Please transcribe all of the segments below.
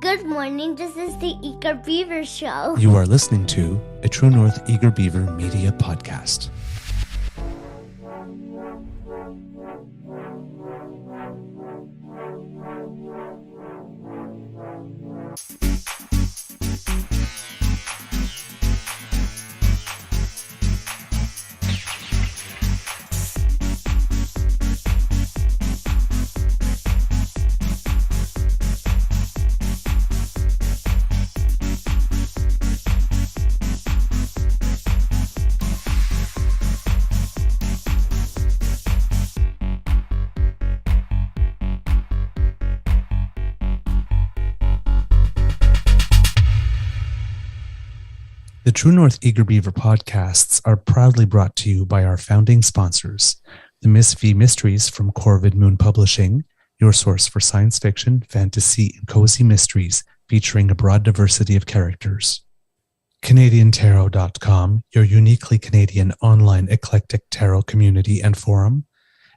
Good morning, this is the Eager Beaver Show. You are listening to a True North Eager Beaver media podcast. The True North Eager Beaver podcasts are proudly brought to you by our founding sponsors, the Miss V Mysteries from Corvid Moon Publishing, your source for science fiction, fantasy, and cozy mysteries featuring a broad diversity of characters. CanadianTarot.com, your uniquely Canadian online eclectic tarot community and forum,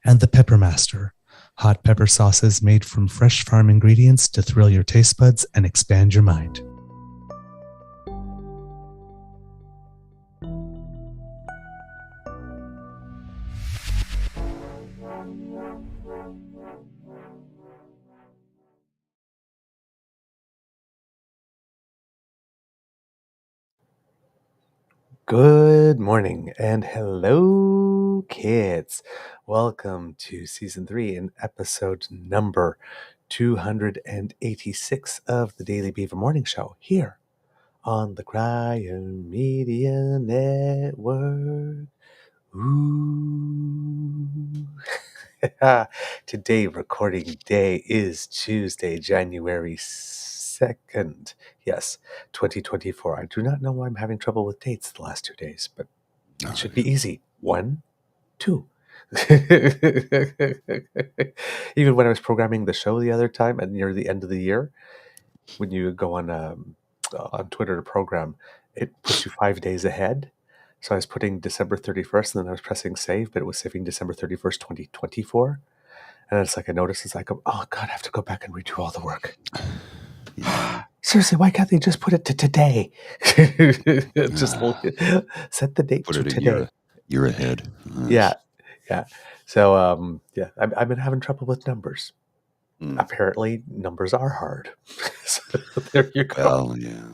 and the Peppermaster, hot pepper sauces made from fresh farm ingredients to thrill your taste buds and expand your mind. Good morning and hello, kids. Welcome to season 3 and episode number 286 of the Daily Beaver Morning Show here on the Cryo Media Network. Ooh. Today, recording day is Tuesday, January 2nd. Yes, 2024. I do not know why I'm having trouble with dates the last 2 days, but it should be easy. 1, 2. Even when I was programming the show the other time and near the end of the year, when you go on Twitter to program, it puts you 5 days ahead. So I was putting December 31st and then I was pressing save, but it was saving December 31st, 2024. And it's like I noticed, it's like, oh God, I have to go back and redo all the work. Seriously, why can't they just put it to today? Just set the date to today. Year ahead. Yeah. So, I've been having trouble with numbers. Apparently, numbers are hard. So there you go. Well, yeah.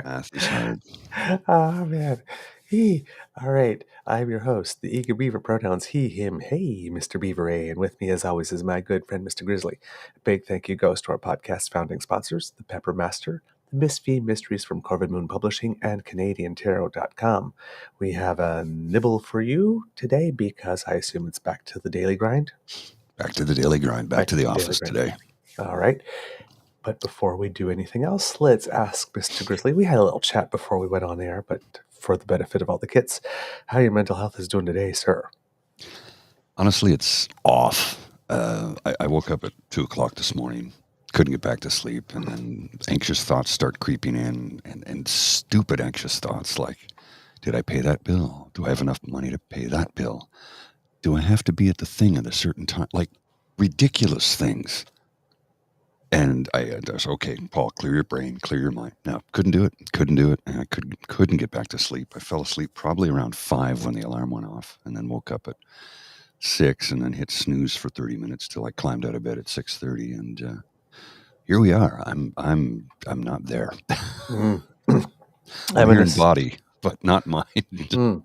Math is hard. Oh, man. All right. I'm your host, the Eager Beaver, pronouns he, him, hey, Mr. Beaver A. And with me, as always, is my good friend, Mr. Grizzly. A big thank you goes to our podcast founding sponsors, the Peppermaster, the Miss V Mysteries from Corvid Moon Publishing, and CanadianTarot.com. We have a nibble for you today because I assume it's back to the daily grind. Back to the daily grind. Back to the office today. All right. But before we do anything else, let's ask Mr. Grizzly. We had a little chat before we went on air, but for the benefit of all the kids, how your mental health is doing today, sir? Honestly, it's off. I woke up at 2 o'clock this morning, couldn't get back to sleep, and then anxious thoughts start creeping in, and stupid anxious thoughts like, did I pay that bill? Do I have enough money to pay that bill? Do I have to be at the thing at a certain time? Like, ridiculous things. And I was, okay, Paul, clear your brain, clear your mind. No, couldn't do it. And I couldn't get back to sleep. I fell asleep probably around 5 when the alarm went off, and then woke up at 6 and then hit snooze for 30 minutes till I climbed out of bed at 6:30. And here we are. I'm not there. I'm in body, but not mind. I'm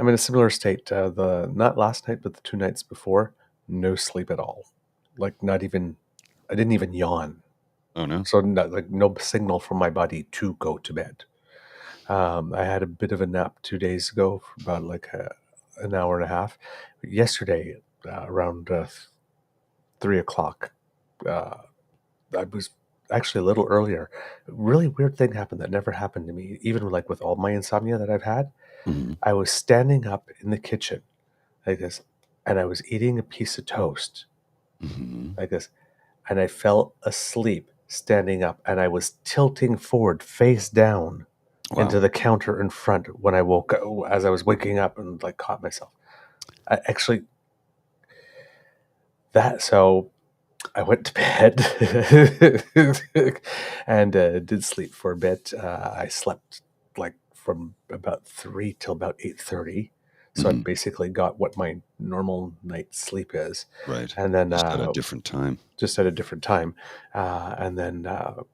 in a similar state. Not last night, but the 2 nights before, no sleep at all. Like not even. I didn't even yawn. Oh, no? So no signal from my body to go to bed. I had a bit of a nap 2 days ago for about an hour and a half. Yesterday, around 3 o'clock, I was actually a little earlier. A really weird thing happened that never happened to me, even with all my insomnia that I've had. Mm-hmm. I was standing up in the kitchen like this, and I was eating a piece of toast like this. And I fell asleep standing up, and I was tilting forward, face down, into the counter in front when I woke up, as I was waking up, and caught myself. So I went to bed and did sleep for a bit. I slept like from about 3 till about 8:30. So I Mhm. basically got what my normal night's sleep is. Right. And then Just at a different time. just at a different time. And then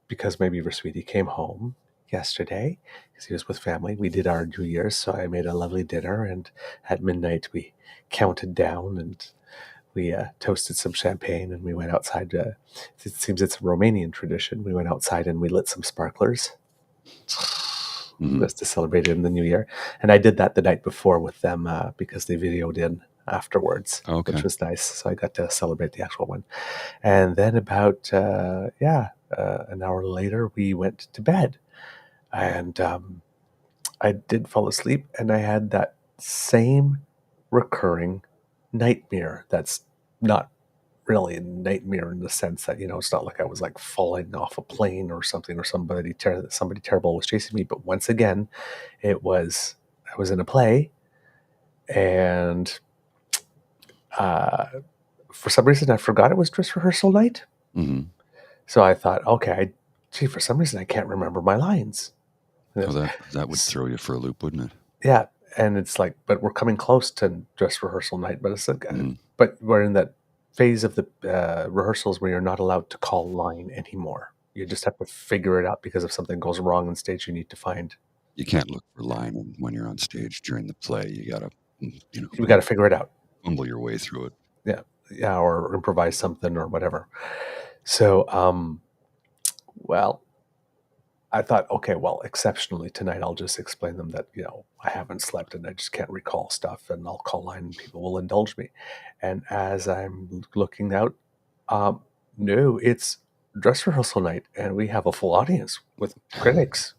because my Beaver sweetie came home yesterday, because he was with family, we did our New Year's. So I made a lovely dinner, and at midnight we counted down and we toasted some champagne, and we went outside. It seems it's a Romanian tradition. We went outside and we lit some sparklers Mhm. just to celebrate it in the new year. And I did that the night before with them because they videoed in afterwards, Okay. which was nice. So I got to celebrate the actual one. And then about, an hour later, we went to bed. And I did fall asleep, and I had that same recurring nightmare that's not really a nightmare in the sense that, it's not like I was like falling off a plane or something, or somebody terrible was chasing me. But once again, I was in a play, and uh, for some reason I forgot it was dress rehearsal night. Mhm. So I thought, okay, for some reason I can't remember my lines. Oh, that would throw you for a loop, wouldn't it? Yeah, and it's like, but we're coming close to dress rehearsal night. But it's like, Mhm. but we're in that phase of the rehearsals where you're not allowed to call line anymore. You just have to figure it out, because if something goes wrong on stage, you need to find. You can't look for line when you're on stage during the play. You gotta, You got to figure it out. fumble your way through it. Yeah, or improvise something or whatever. So, well, I thought, okay, well, exceptionally tonight, I'll just explain them that, I haven't slept and I just can't recall stuff, and I'll call line and people will indulge me. And as I'm looking out, um, no, it's dress rehearsal night, and we have a full audience with critics.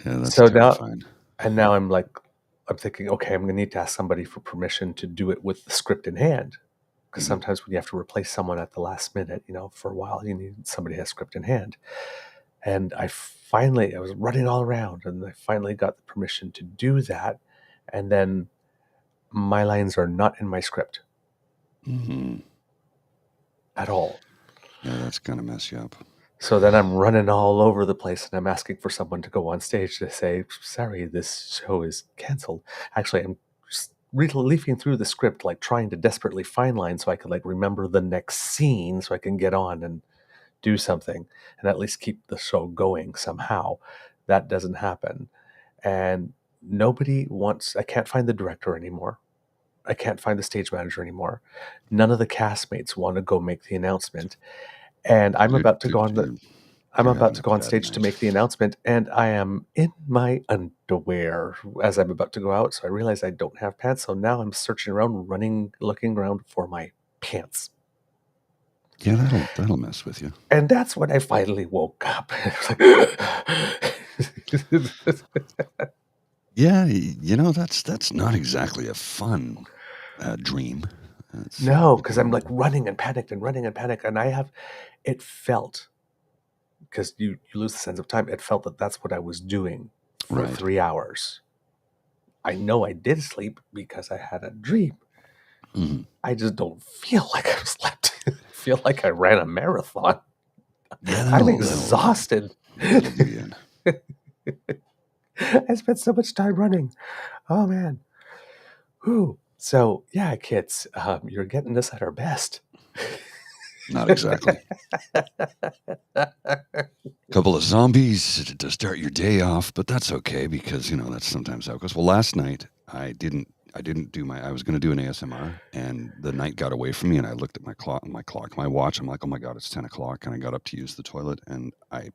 Yeah, that's So now, terrifying. now I'm thinking, okay, I'm going to need to ask somebody for permission to do it with the script in hand. Because Mhm. sometimes when you have to replace someone at the last minute, for a while, you need somebody who has script in hand. And I was running all around, and I finally got the permission to do that. And then my lines are not in my script Mhm. at all. Yeah, that's gonna mess you up. So then I'm running all over the place, and I'm asking for someone to go on stage to say, sorry, this show is canceled. Actually, I'm just leafing through the script, like trying to desperately find lines so I can like remember the next scene so I can get on and do something and at least keep the show going somehow. That doesn't happen. And I can't find the director anymore. I can't find the stage manager anymore. None of the castmates want to go make the announcement. And I'm Good, about to good go for on you. I'm You're about having to a go on bad stage to night. make the announcement, and I am in my underwear as I'm about to go out. So I realize I don't have pants. So now I'm searching around, looking around for my pants. Yeah, that'll mess with you. And that's when I finally woke up. It's like, Yeah, that's not exactly a fun dream. no, because I'm like running and panicked and running and panicked. And it felt, because you lose the sense of time, it felt that that's what I was doing for Right. 3 hours. I know I did sleep because I had a dream. Mhm. I just don't feel like I've slept. I feel like I ran a marathon. Yeah, I'm that'll exhausted. that'll do you in. I spent so much time running. Oh man. Whew. So yeah, kids, you're getting us at our best. Not exactly. Couple of zombies to start your day off, but that's okay because that's sometimes how it goes. Well, last night I didn't do I was going to do an ASMR, and the night got away from me, and I looked at my watch. I'm like, oh my god, it's 10 o'clock, and I got up to use the toilet, and I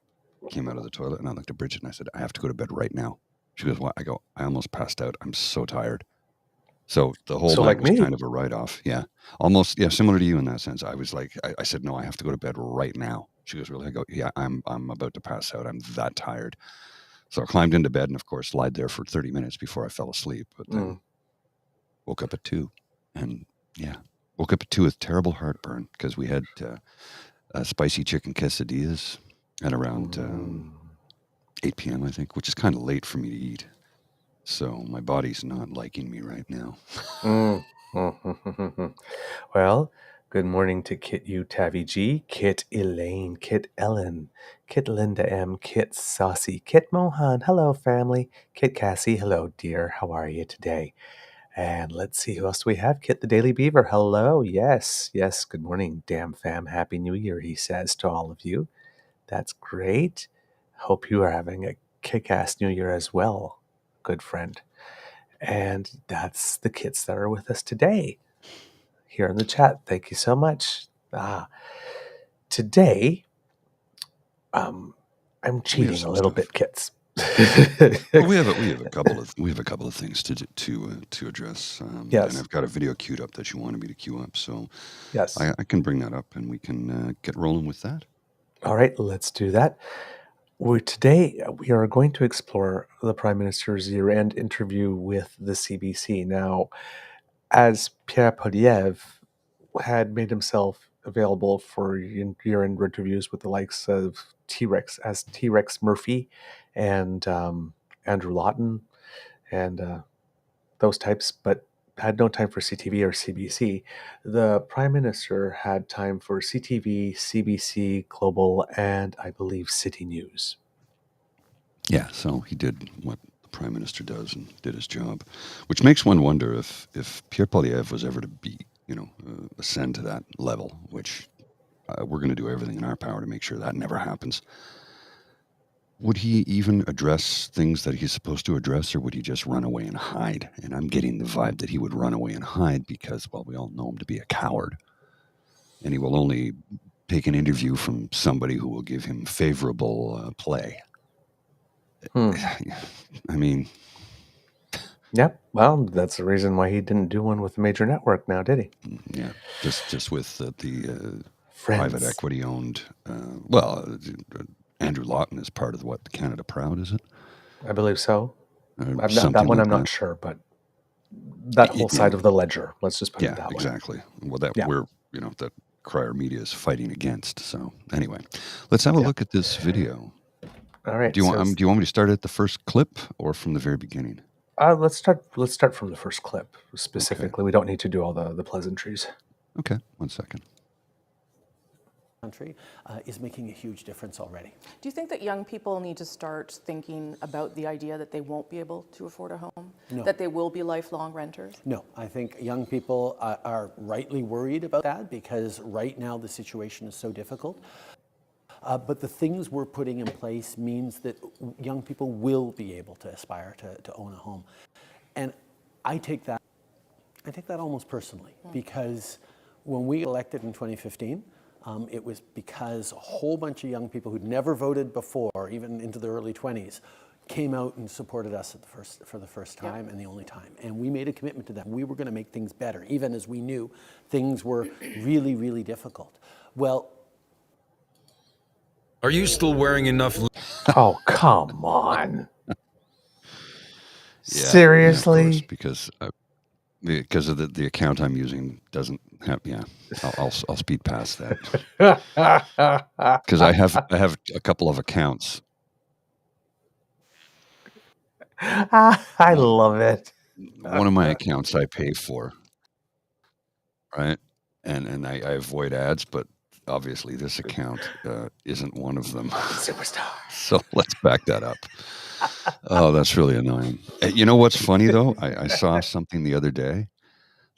came out of the toilet, and I looked at Bridget, and I said, I have to go to bed right now. She goes, what? I go, I almost passed out. I'm so tired. So the whole So night like was me. kind of a write-off. Yeah, almost. Yeah, similar to you in that sense. I was like, I said, no, I have to go to bed right now. She goes, really? I go, yeah, I'm about to pass out. I'm that tired. So I climbed into bed and, of course, lied there for 30 minutes before I fell asleep. But then woke up at 2. And, yeah, woke up at 2 with terrible heartburn because we had spicy chicken quesadillas at around 8 p.m., I think, which is kind of late for me to eat. So my body's not liking me right now. Well, Good morning to Kit U, Tavi G, Kit Elaine, Kit Ellen, Kit Linda M, Kit Saucy, Kit Mohan, hello family, Kit Cassie, hello dear, how are you today? And let's see, who else do we have? Kit the Daily Beaver, hello, yes, good morning, damn fam, happy new year, he says to all of you. That's great. Hope you are having a kick-ass new year as well, good friend. And that's the kits that are with us today here in the chat. Thank you so much. Today, I'm cheating a little bit, kits. Well, we have a couple of things to address. Yes. And I've got a video queued up that you wanted me to queue up, so Yes. I can bring that up and we can get rolling with that. All right, let's do that. Today we are going to explore the Prime Minister's year-end interview with the CBC. Now, as Pierre Poilievre had made himself available for year-end interviews with the likes of T-Rex Murphy and Andrew Lawton and those types, but had no time for CTV or CBC. The Prime Minister had time for CTV, CBC, Global, and I believe City News. Yeah, so he did what the Prime Minister does and did his job, which makes one wonder if Pierre Poilievre was ever to be, ascend to that level, which we're going to do everything in our power to make sure that never happens. Would he even address things that he's supposed to address, or would he just run away and hide? And I'm getting the vibe that he would run away and hide because, well, we all know him to be a coward. And he will only take an interview from somebody who will give him favorable play. I mean... Yep. Well, that's the reason why he didn't do one with a major network now, did he? Yeah. Just with the Friends. private equity-owned... Andrew Lawton is part of what, Canada Proud, is it? I believe so. I'm not sure, but that whole side of the ledger. Let's just put it that way. Yeah, exactly. Well, that Crier Media is fighting against. So anyway, let's have a look at this video. All right. Do you want me to start at the first clip or from the very beginning? Let's start from the first clip specifically. Okay. We don't need to do all the pleasantries. Okay, 1 second. Country is making a huge difference already. Do you think that young people need to start thinking about the idea that they won't be able to afford a home? No. That they will be lifelong renters? No, I think young people are rightly worried about that because right now the situation is so difficult. But the things we're putting in place means that young people will be able to aspire to own a home. And I take that almost personally because when we elected in 2015, it was because a whole bunch of young people who'd never voted before, even into the early 20s, came out and supported us for the first time and the only time. And we made a commitment to them. We were going to make things better, even as we knew things were really, really difficult. Well, are you still wearing enough? Oh, come on. Seriously? Yeah, of course, because of the account I'm using doesn't have. Yeah, I'll speed past that because I have a couple of accounts. I love it. One of my accounts I pay for, right, and I avoid ads, but obviously this account isn't one of them. Superstar. So let's back that up. Oh, that's really annoying. You know what's funny though? I saw something the other day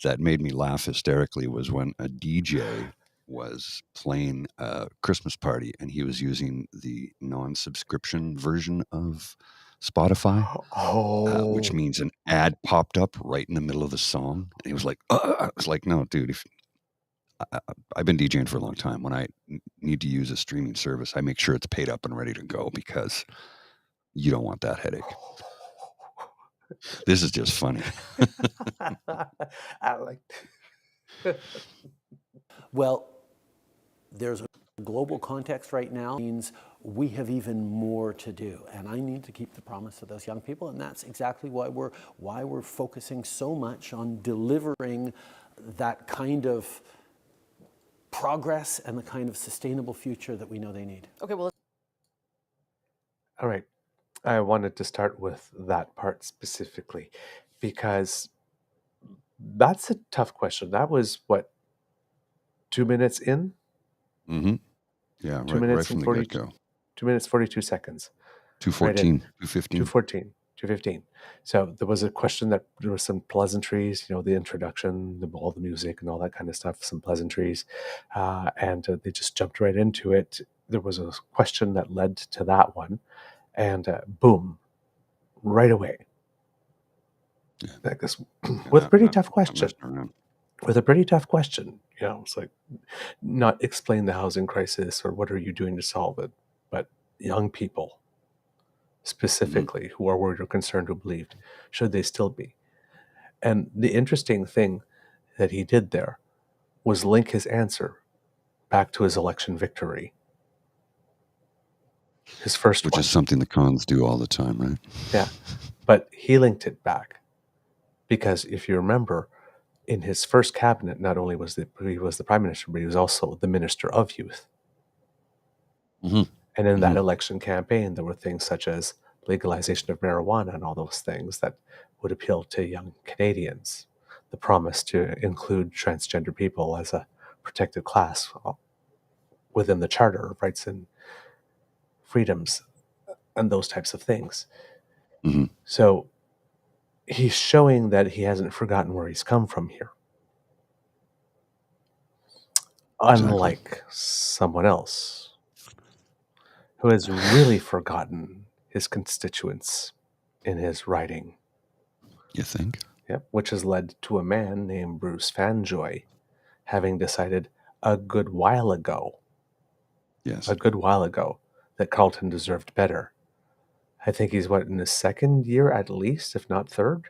that made me laugh hysterically was when a DJ was playing a Christmas party and he was using the non-subscription version of Spotify, which means an ad popped up right in the middle of the song. And he was like, I was like, no, dude, I've been DJing for a long time. When I need to use a streaming service, I make sure it's paid up and ready to go because you don't want that headache. This is just funny. I like well, there's a global context right now means we have even more to do, and I need to keep the promise to those young people, and that's exactly why we're focusing so much on delivering that kind of progress and the kind of sustainable future that we know they need. Okay, well. All right. I wanted to start with that part specifically because that's a tough question. That was what 2 minutes in, Mm-hmm. Yeah, 2 right minutes from and the 40, get-go. 2 minutes 42 seconds. 2:14, 2:15. 2:14, 2:15. So there was a question that there was some pleasantries, the introduction, all the music and all that kind of stuff, some pleasantries, and they just jumped right into it. There was a question that led to that one, and boom, right away. Yeah. I guess Yeah, with a pretty not tough question. messing around. With a pretty tough question, it's like not explain the housing crisis or what are you doing to solve it, but young people specifically who are worried or concerned, who believed, should they still be? And the interesting thing that he did there was link his answer back to his election victory. His first Which one. is something the cons do all the time, right? Yeah. But he linked it back because if you remember, in his first cabinet, not only was he was the prime minister, but he was also the minister of youth. Mm-hmm. And in that election campaign, there were things such as legalization of marijuana and all those things that would appeal to young Canadians. The promise to include transgender people as a protected class within the Charter of Rights and Freedoms and those types of things. Mm-hmm. So he's showing that he hasn't forgotten where he's come from here. Unlike someone else who has really forgotten his constituents in his writing. You think? Yep, which has led to a man named Bruce Fanjoy having decided a good while ago Yes. that Carleton deserved better. I think he's in his second year at least, if not third,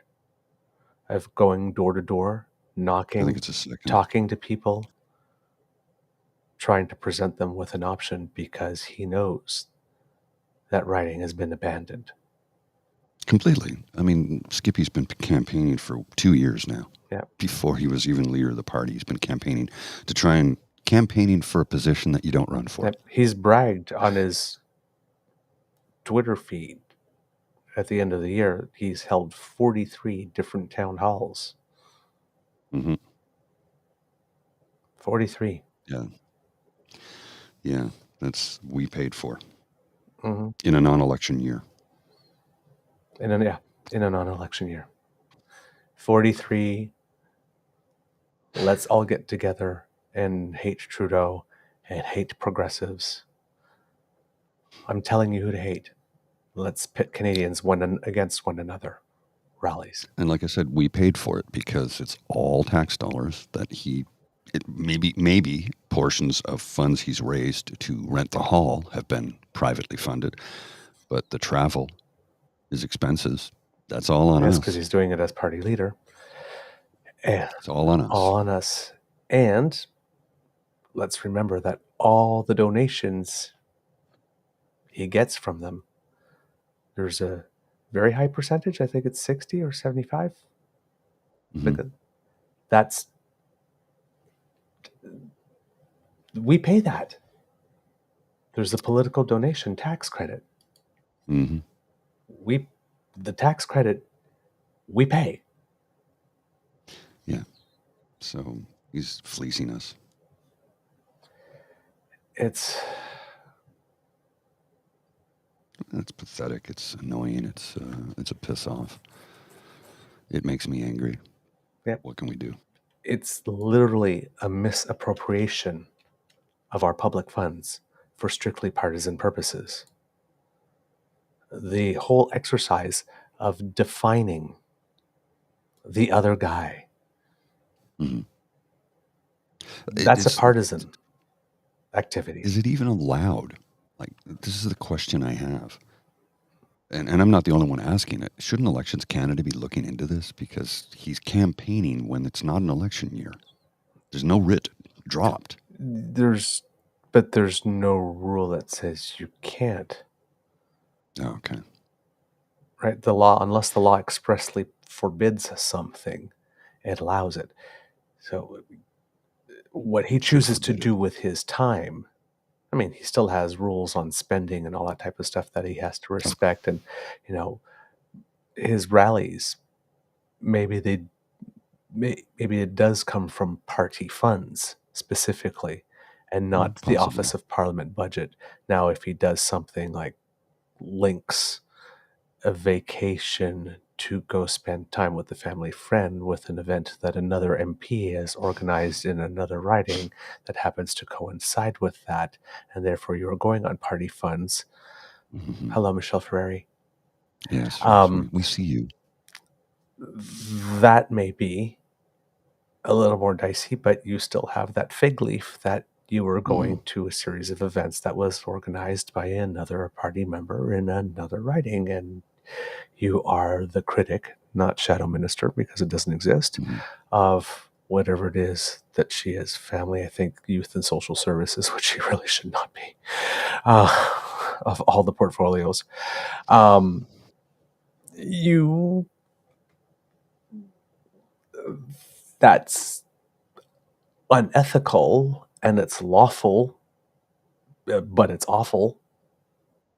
of going door to door, I knocking, think it's a second. talking to people, trying to present them with an option because he knows that writing has been abandoned. Completely. I mean, Skippy's been campaigning for 2 years now. Yeah. Before he was even leader of the party, he's been campaigning for a position that you don't run for. Yep. He's bragged on his Twitter feed at the end of the year. He's held 43 different town halls. Mm-hmm. 43. Yeah. Yeah. We paid for Mm-hmm. in a non-election year. In a non-election year. 43. Let's all get together and hate Trudeau and hate progressives. I'm telling you who to hate. Let's pit Canadians one against one another. Rallies. And like I said, we paid for it because it's all tax dollars that maybe portions of funds he's raised to rent the hall have been privately funded, but the travel is expenses. That's all on us. Because he's doing it as party leader. And it's all on us. All on us. And let's remember that all the donations he gets from them, there's a very high percentage, I think it's 60 or 75. Mm-hmm. We pay that. There's a political donation tax credit. Mm-hmm. The tax credit, we pay. Yeah. So he's fleecing us. It's pathetic. It's annoying. It's a piss off. It makes me angry. Yeah. What can we do? It's literally a misappropriation of our public funds for strictly partisan purposes. The whole exercise of defining the other guy. Mm-hmm. That's a partisan activity. Is it even allowed? Like, this is the question I have. And I'm not the only one asking it. Shouldn't Elections Canada be looking into this? Because he's campaigning when it's not an election year. There's no writ dropped. But there's no rule that says you can't. Oh, okay. Right? The law, unless the law expressly forbids something, it allows it. So what he chooses to do with his time, I mean, he still has rules on spending and all that type of stuff that he has to respect. And, his rallies, maybe it does come from party funds, specifically, and not the Possibly. Office of Parliament budget. Now, if he does something like links a vacation to go spend time with a family friend with an event that another MP has organized in another riding that happens to coincide with that, and therefore you're going on party funds. Mhm. Hello, Michelle Ferreri. Yes, Um, we see you. That may be a little more dicey, but you still have that fig leaf that you were going to a series of events that was organized by another party member in another riding, and you are the critic, not shadow minister because it doesn't exist, of whatever it is that she is. Family, I think youth and social services, which she really should not be, of all the portfolios. You That's unethical and it's lawful, but it's awful,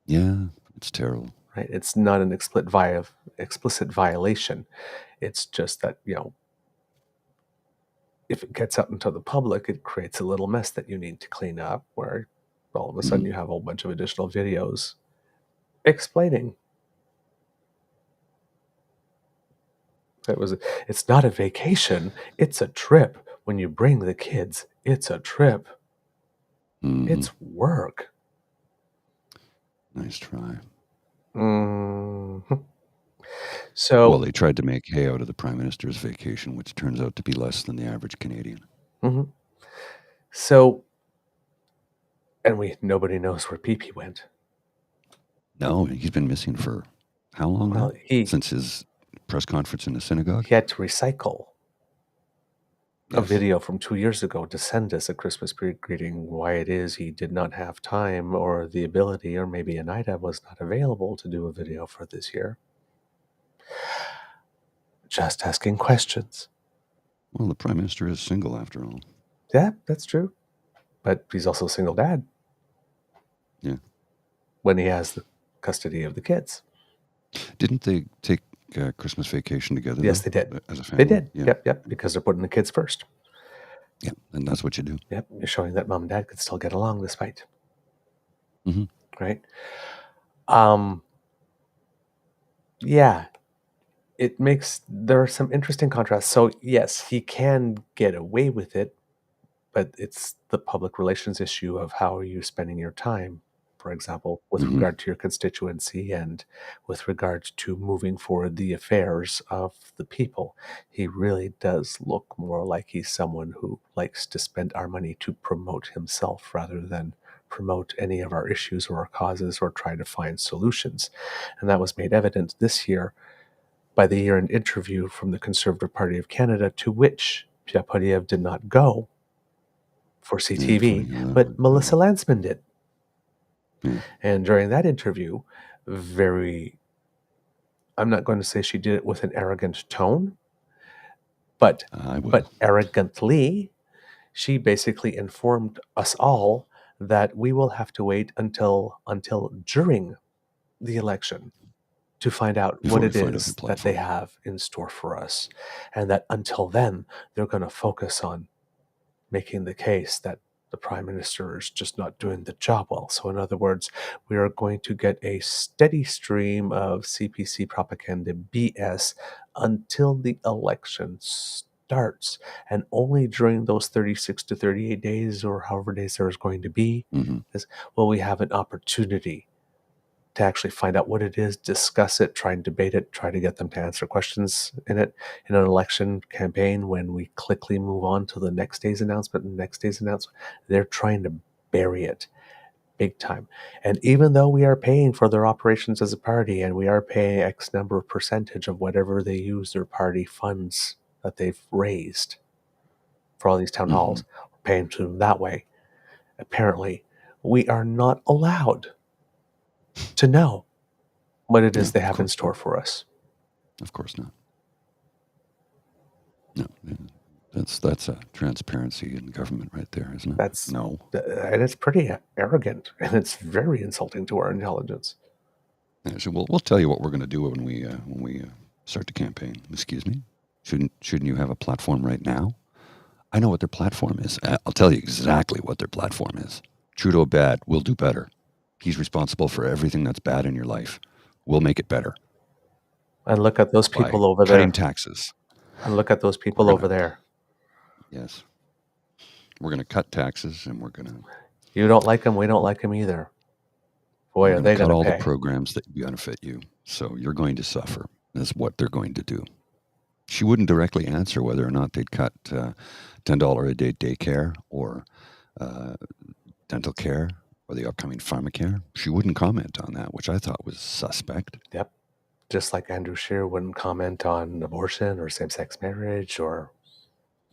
Yeah, it's terrible. right? It's not an explicit violation. It's just that, if it gets out into the public, it creates a little mess that you need to clean up, where all of a sudden you have a whole bunch of additional videos explaining it's not a vacation, it's a trip. When you bring the kids, it's a trip. It's work. Nice try. So, Well, they tried to make hay out of the Prime Minister's vacation, which turns out to be less than the average Canadian. so, and nobody knows where PP went. No, he's been missing for how long Well, now? Since his press conference in the synagogue? He had to recycle a Yes. video from 2 years ago to send us a Christmas greeting why it is he did not have time or the ability, or maybe Anida was not available to do a video for this year. Just asking questions. Well, the Prime Minister is single after all. Yeah, that's true. But he's also a single dad. Yeah. When he has the custody of the kids. Didn't they take Christmas vacation together? Yes, though, they did. As a family? They did. Yeah. Yep, because they're putting the kids first. Yeah, and that's what you do. Yep, you're showing that mom and dad could still get along despite. Right? Yeah, there are some interesting contrasts. So yes, he can get away with it, but it's the public relations issue of how are you spending your time, for example, with regard to your constituency and with regard to moving forward the affairs of the people. He really does look more like he's someone who likes to spend our money to promote himself rather than promote any of our issues or our causes or try to find solutions. And that was made evident this year by the year-end interview from the Conservative Party of Canada, to which Pierre Poilievre did not go for CTV, but Melissa Landsman did. And during that interview, I'm not going to say she did it with an arrogant tone, but arrogantly, she basically informed us all that we will have to wait until during the election to find out what it is that they have in store for us. And that until then, they're going to focus on making the case that the Prime Minister is just not doing the job well. So in other words, we are going to get a steady stream of CPC propaganda BS until the election starts. And only during those 36 to 38 days or however days there's going to be, will we have an opportunity to actually find out what it is, discuss it, try and debate it, try to get them to answer questions in it. In an election campaign, when we quickly move on to the next day's announcement and next day's announcement, they're trying to bury it big time. And even though we are paying for their operations as a party and we are paying X number of percentage of whatever they use their party funds that they've raised for all these town halls, we're paying to them that way. Apparently, we are not allowed to know what it is they have in store for us. Of course not. No, that's a transparency in government right there, isn't it? And it's pretty arrogant, and it's very insulting to our intelligence. Yeah, so we'll tell you what we're going to do when we start the campaign. Excuse me, shouldn't you have a platform right now? I know what their platform is. I'll tell you exactly what their platform is. Trudeau bad, we'll do better. He's responsible for everything that's bad in your life. We'll make it better And look at those by people over cutting there. taxes. And look at those people We're over gonna, there. yes, we're going to cut taxes, and we're You don't like them, we don't like them either. Boy, are going to they cut going to all the pay. programs that benefit you. So you're going to suffer. Is what they're going to do. She wouldn't directly answer whether or not they'd cut $10 a day daycare or dental care or the upcoming pharmacare. She wouldn't comment on that, which I thought was suspect. Yep. Just like Andrew Scheer wouldn't comment on abortion or same-sex marriage or...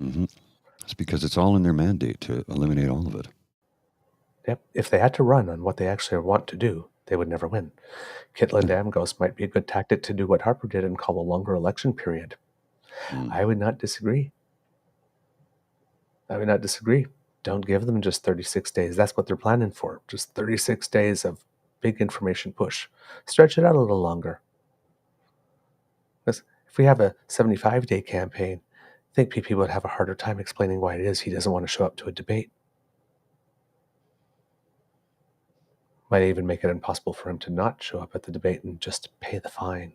Mm-hmm. It's because it's all in their mandate to eliminate all of it. Yep. If they had to run on what they actually want to do, they would never win. Kitland Amgos might be a good tactic to do what Harper did and call a longer election period. I would not disagree. Don't give them just 36 days. That's what they're planning for. Just 36 days of big information push. Stretch it out a little longer. Because if we have a 75-day campaign, I think PP would have a harder time explaining why it is he doesn't want to show up to a debate. Might even make it impossible for him to not show up at the debate and just pay the fine,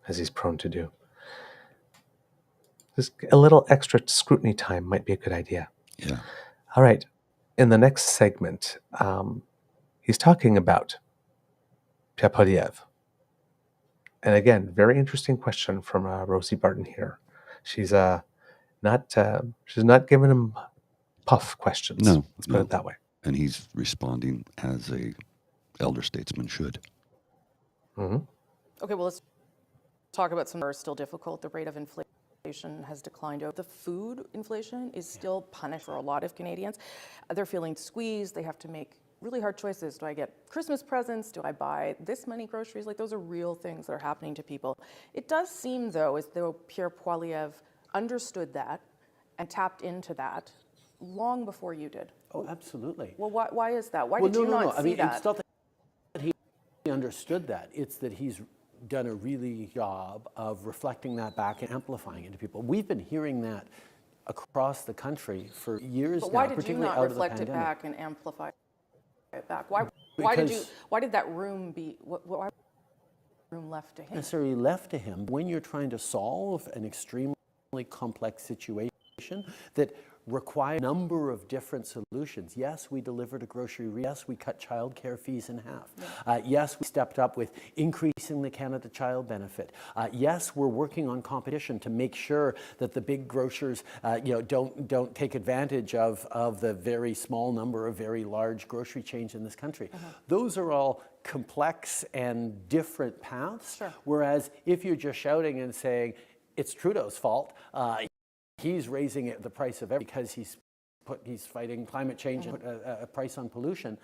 as he's prone to do. Just a little extra scrutiny time might be a good idea. Yeah. All right. In the next segment, he's talking about Pierre Poilievre. And again, very interesting question from Rosie Barton here. She's not giving him puff questions. No. Let's put it that way. And he's responding as a elder statesman should. Mm-hmm. Okay, well, let's talk about some that are still difficult. The rate of inflation has declined. The food inflation is still punished for a lot of Canadians. They're feeling squeezed. They have to make really hard choices. Do I get Christmas presents? Do I buy this many groceries? Like, those are real things that are happening to people. It does seem, though, as though Pierre Poilievre understood that and tapped into that long before you did. Oh, absolutely. Well, why is that? Why did you not see that? It's not that he understood that. It's that he's done a really job of reflecting that back and amplifying it to people. We've been hearing that across the country for years now, Why did you particularly not out of the reflect it pandemic. back and amplify it back? Why did that room why room left to him? Necessarily left to him when you're trying to solve an extremely complex situation that require a number of different solutions. Yes, we delivered a grocery. Yes, we cut childcare fees in half. Yes, we stepped up with increasing the Canada Child Benefit. Yes, we're working on competition to make sure that the big grocers, don't take advantage of the very small number of very large grocery chains in this country. Those are all complex and different paths. Sure. Whereas if you're just shouting and saying it's Trudeau's fault. He's raising the price of everything because he's fighting climate change and put a price on pollution.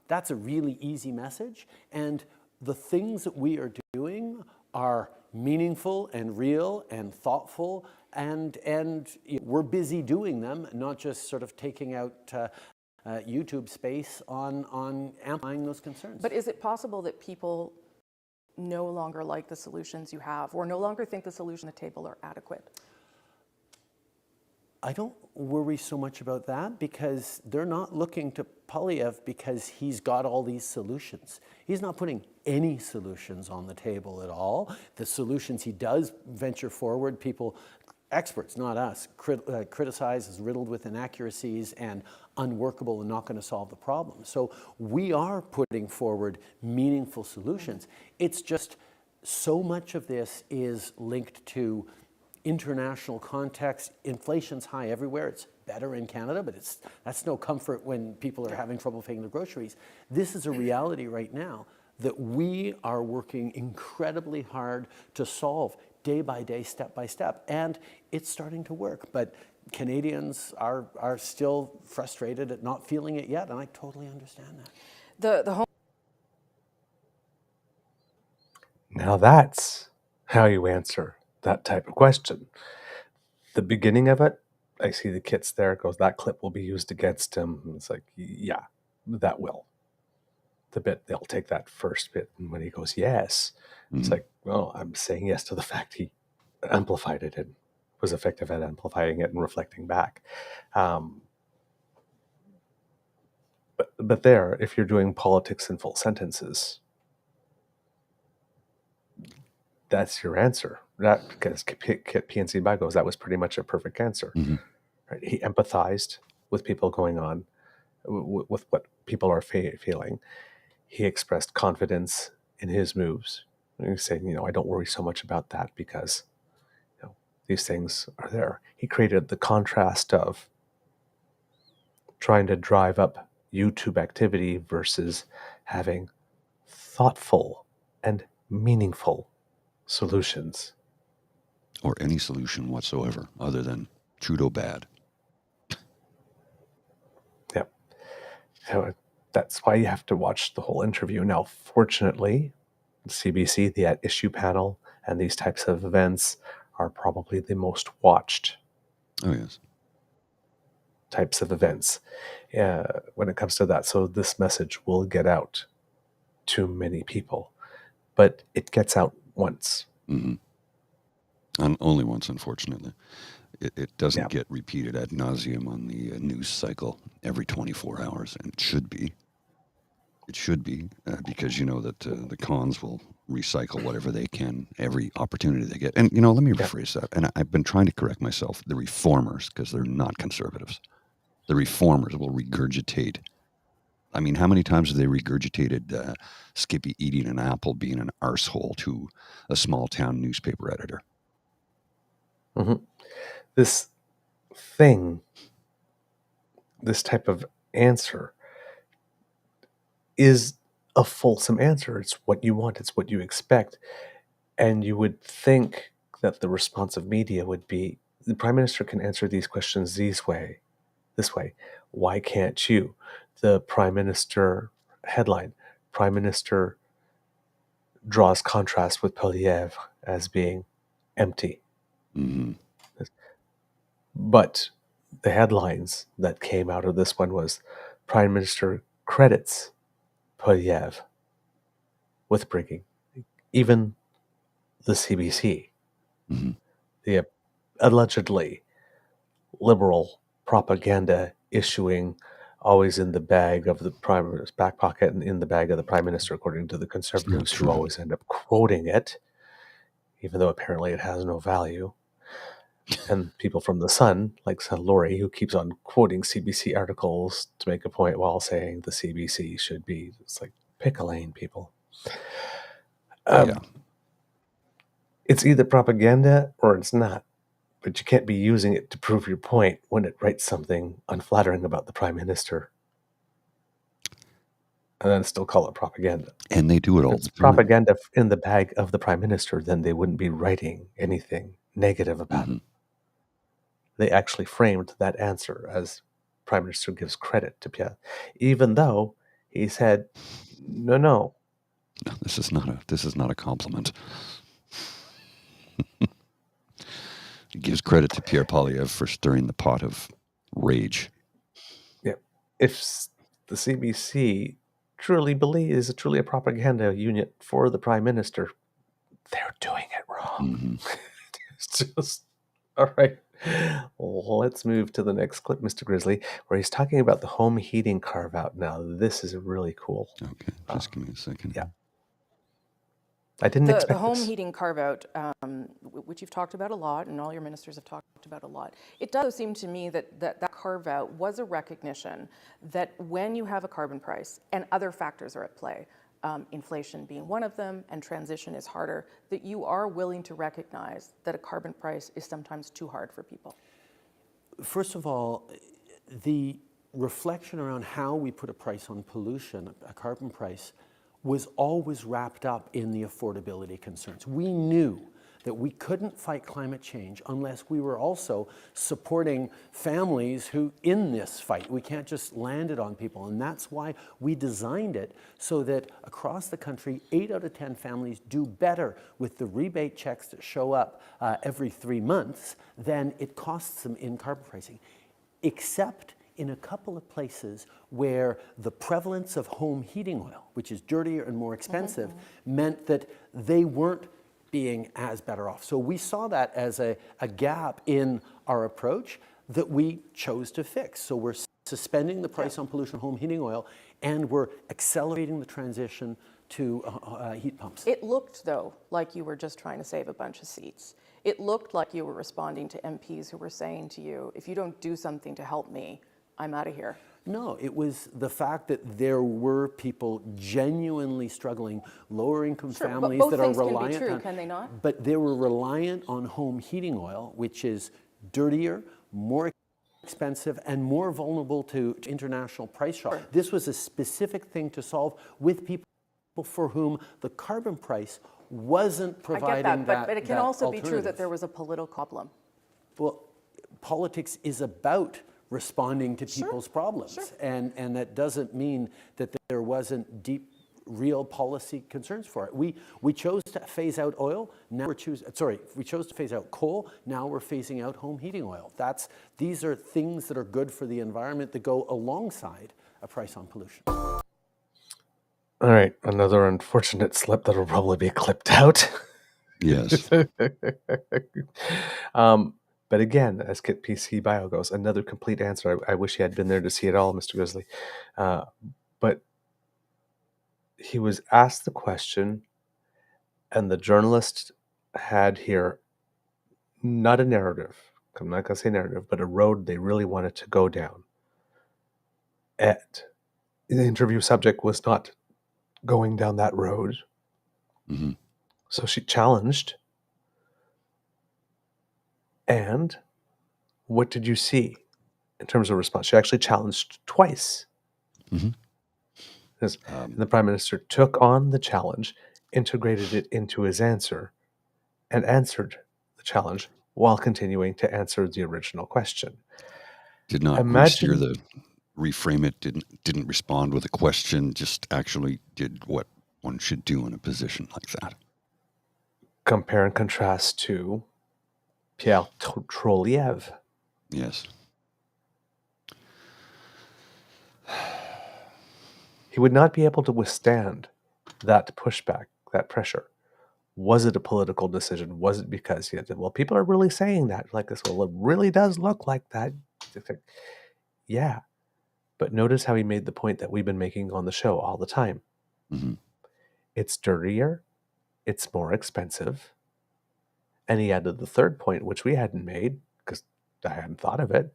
That's a really easy message. And the things that we are doing are meaningful and real and thoughtful, and we're busy doing them, not just sort of taking out YouTube space on amplifying those concerns. But is it possible that people no longer like the solutions you have, or no longer think the solutions on the table are adequate? I don't worry so much about that because they're not looking to Poilievre because he's got all these solutions. He's not putting any solutions on the table at all. The solutions he does venture forward, people, experts, not us, criticize as riddled with inaccuracies and unworkable and not going to solve the problem. So we are putting forward meaningful solutions. It's just so much of this is linked to international context. Inflation's high everywhere. It's better in Canada, but that's no comfort when people are having trouble paying their groceries. This is a reality right now that we are working incredibly hard to solve day by day, step by step, and it's starting to work. But Canadians are still frustrated at not feeling it yet, and I totally understand that. The home. Now that's how you answer that type of question. The beginning of it, I see the kits there, it goes, that clip will be used against him. And it's like, yeah, that will. The bit, they'll take that first bit, and when he goes, yes, it's like, well, I'm saying yes to the fact he amplified it and was effective at amplifying it and reflecting back. But there, if you're doing politics in full sentences, that's your answer. That, because PNC Bagos, that was pretty much a perfect answer. Right? He empathized with people going on, with what people are feeling. He expressed confidence in his moves. And he's saying, I don't worry so much about that because these things are there. He created the contrast of trying to drive up YouTube activity versus having thoughtful and meaningful solutions. Or any solution whatsoever other than Trudeau bad. Yep. So that's why you have to watch the whole interview. Now, fortunately, CBC, the At Issue panel, and these types of events are probably the most watched Oh, yes. types of events when it comes to that. So this message will get out to many people, but it gets out once. And only once, unfortunately. It doesn't get repeated ad nauseum on the news cycle every 24 hours, and it should be. It should be, because you know that the cons will recycle whatever they can, every opportunity they get. And, let me rephrase that. And I've been trying to correct myself. The reformers, because they're not conservatives, the reformers will regurgitate. I mean, how many times have they regurgitated Skippy eating an apple being an arsehole to a small town newspaper editor? This type of answer is a fulsome answer. It's what you want. It's what you expect. And you would think that the response of media would be, the Prime Minister can answer these questions this way. Why can't you? The Prime Minister headline, Prime Minister draws contrast with Poilievre as being empty. But the headlines that came out of this one was, Prime Minister credits Poilievre with bringing even the CBC, the allegedly liberal propaganda issuing, always in the bag of the Prime Minister's back pocket and in the bag of the Prime Minister, according to the Conservatives, who always end up quoting it, even though apparently it has no value. And people from the Sun, like Laurie, who keeps on quoting CBC articles to make a point while saying the CBC should be. It's like, pick a lane, people. It's either propaganda or it's not. But you can't be using it to prove your point when it writes something unflattering about the Prime Minister and then still call it propaganda. And they do it all If the it's time. propaganda in the bag of the Prime Minister, then they wouldn't be writing anything negative about it. They actually framed that answer as Prime Minister gives credit to Pierre, even though he said, no. This is not a compliment. He gives credit to Pierre Poilievre for stirring the pot of rage. Yeah. If the CBC is truly a propaganda unit for the Prime Minister, they're doing it wrong. It's just, all right. Let's move to the next clip, Mr. Grizzly, where he's talking about the home heating carve-out. Now, this is really cool. Okay, just give me a second. Yeah. I didn't expect the home this. heating carve-out, which you've talked about a lot, and all your ministers have talked about a lot. It does seem to me that carve-out was a recognition that when you have a carbon price and other factors are at play, inflation being one of them, and transition is harder, that you are willing to recognize that a carbon price is sometimes too hard for people. First of all, the reflection around how we put a price on pollution, a carbon price, was always wrapped up in the affordability concerns. We knew that we couldn't fight climate change unless we were also supporting families who in this fight. We can't just land it on people, and that's why we designed it so that across the country, 8 out of 10 families do better with the rebate checks that show up every 3 months than it costs them in carbon pricing, except in a couple of places where the prevalence of home heating oil, which is dirtier and more expensive, meant that they weren't being as better off. So we saw that as a gap in our approach that we chose to fix. So we're suspending the price on pollution home heating oil, and we're accelerating the transition to heat pumps. It looked, though, like you were just trying to save a bunch of seats. It looked like you were responding to MPs who were saying to you, if you don't do something to help me, I'm out of here. No, it was the fact that there were people genuinely struggling, lower income Sure, families but both that are things can be reliant true, on, can they not? But they were reliant on home heating oil, which is dirtier, more expensive, and more vulnerable to international price shocks. Sure. This was a specific thing to solve with people for whom the carbon price wasn't providing I get that, but it can also be true alternative. that there was a political problem. Well, politics is about responding to people's problems. Sure. And that doesn't mean that there wasn't deep, real policy concerns for it. We chose to phase out oil, now we chose to phase out coal, now we're phasing out home heating oil. These are things that are good for the environment that go alongside a price on pollution. All right, another unfortunate slip that'll probably be clipped out. Yes. But again, as Kit PC Bio goes, another complete answer. I wish he had been there to see it all, Mr. Grizzly. But he was asked the question, and the journalist had here not a narrative. I'm not going to say narrative, but a road they really wanted to go down. And the interview subject was not going down that road. Mm-hmm. So she challenged. And what did you see in terms of response? She actually challenged twice. Mm-hmm. The Prime Minister took on the challenge, integrated it into his answer, and answered the challenge while continuing to answer the original question. Did not reframe it, didn't respond with a question, just actually did what one should do in a position like that. Compare and contrast to Pierre Troliev. Yes. He would not be able to withstand that pushback, that pressure. Was it a political decision? Was it because he had said, well, people are really saying that like this? Well, it really does look like that. Yeah. But notice how he made the point that we've been making on the show all the time. Mm-hmm. It's dirtier. It's more expensive. And he added the third point, which we hadn't made because I hadn't thought of it.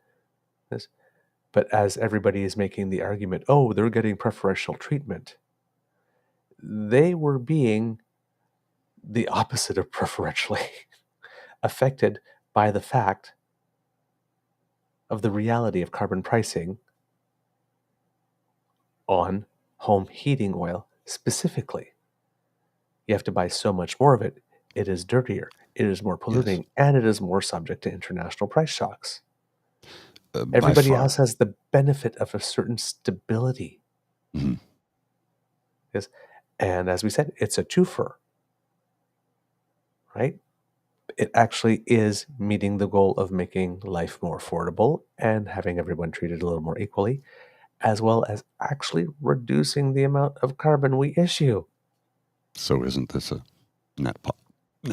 But as everybody is making the argument, oh, they're getting preferential treatment, they were being the opposite of preferentially affected by the fact of the reality of carbon pricing on home heating oil specifically. You have to buy so much more of it. It is dirtier, it is more polluting, yes, and it is more subject to international price shocks. Everybody else has the benefit of a certain stability. Mm-hmm. Yes. And as we said, it's a twofer, right? It actually is meeting the goal of making life more affordable and having everyone treated a little more equally, as well as actually reducing the amount of carbon we issue. So isn't this a net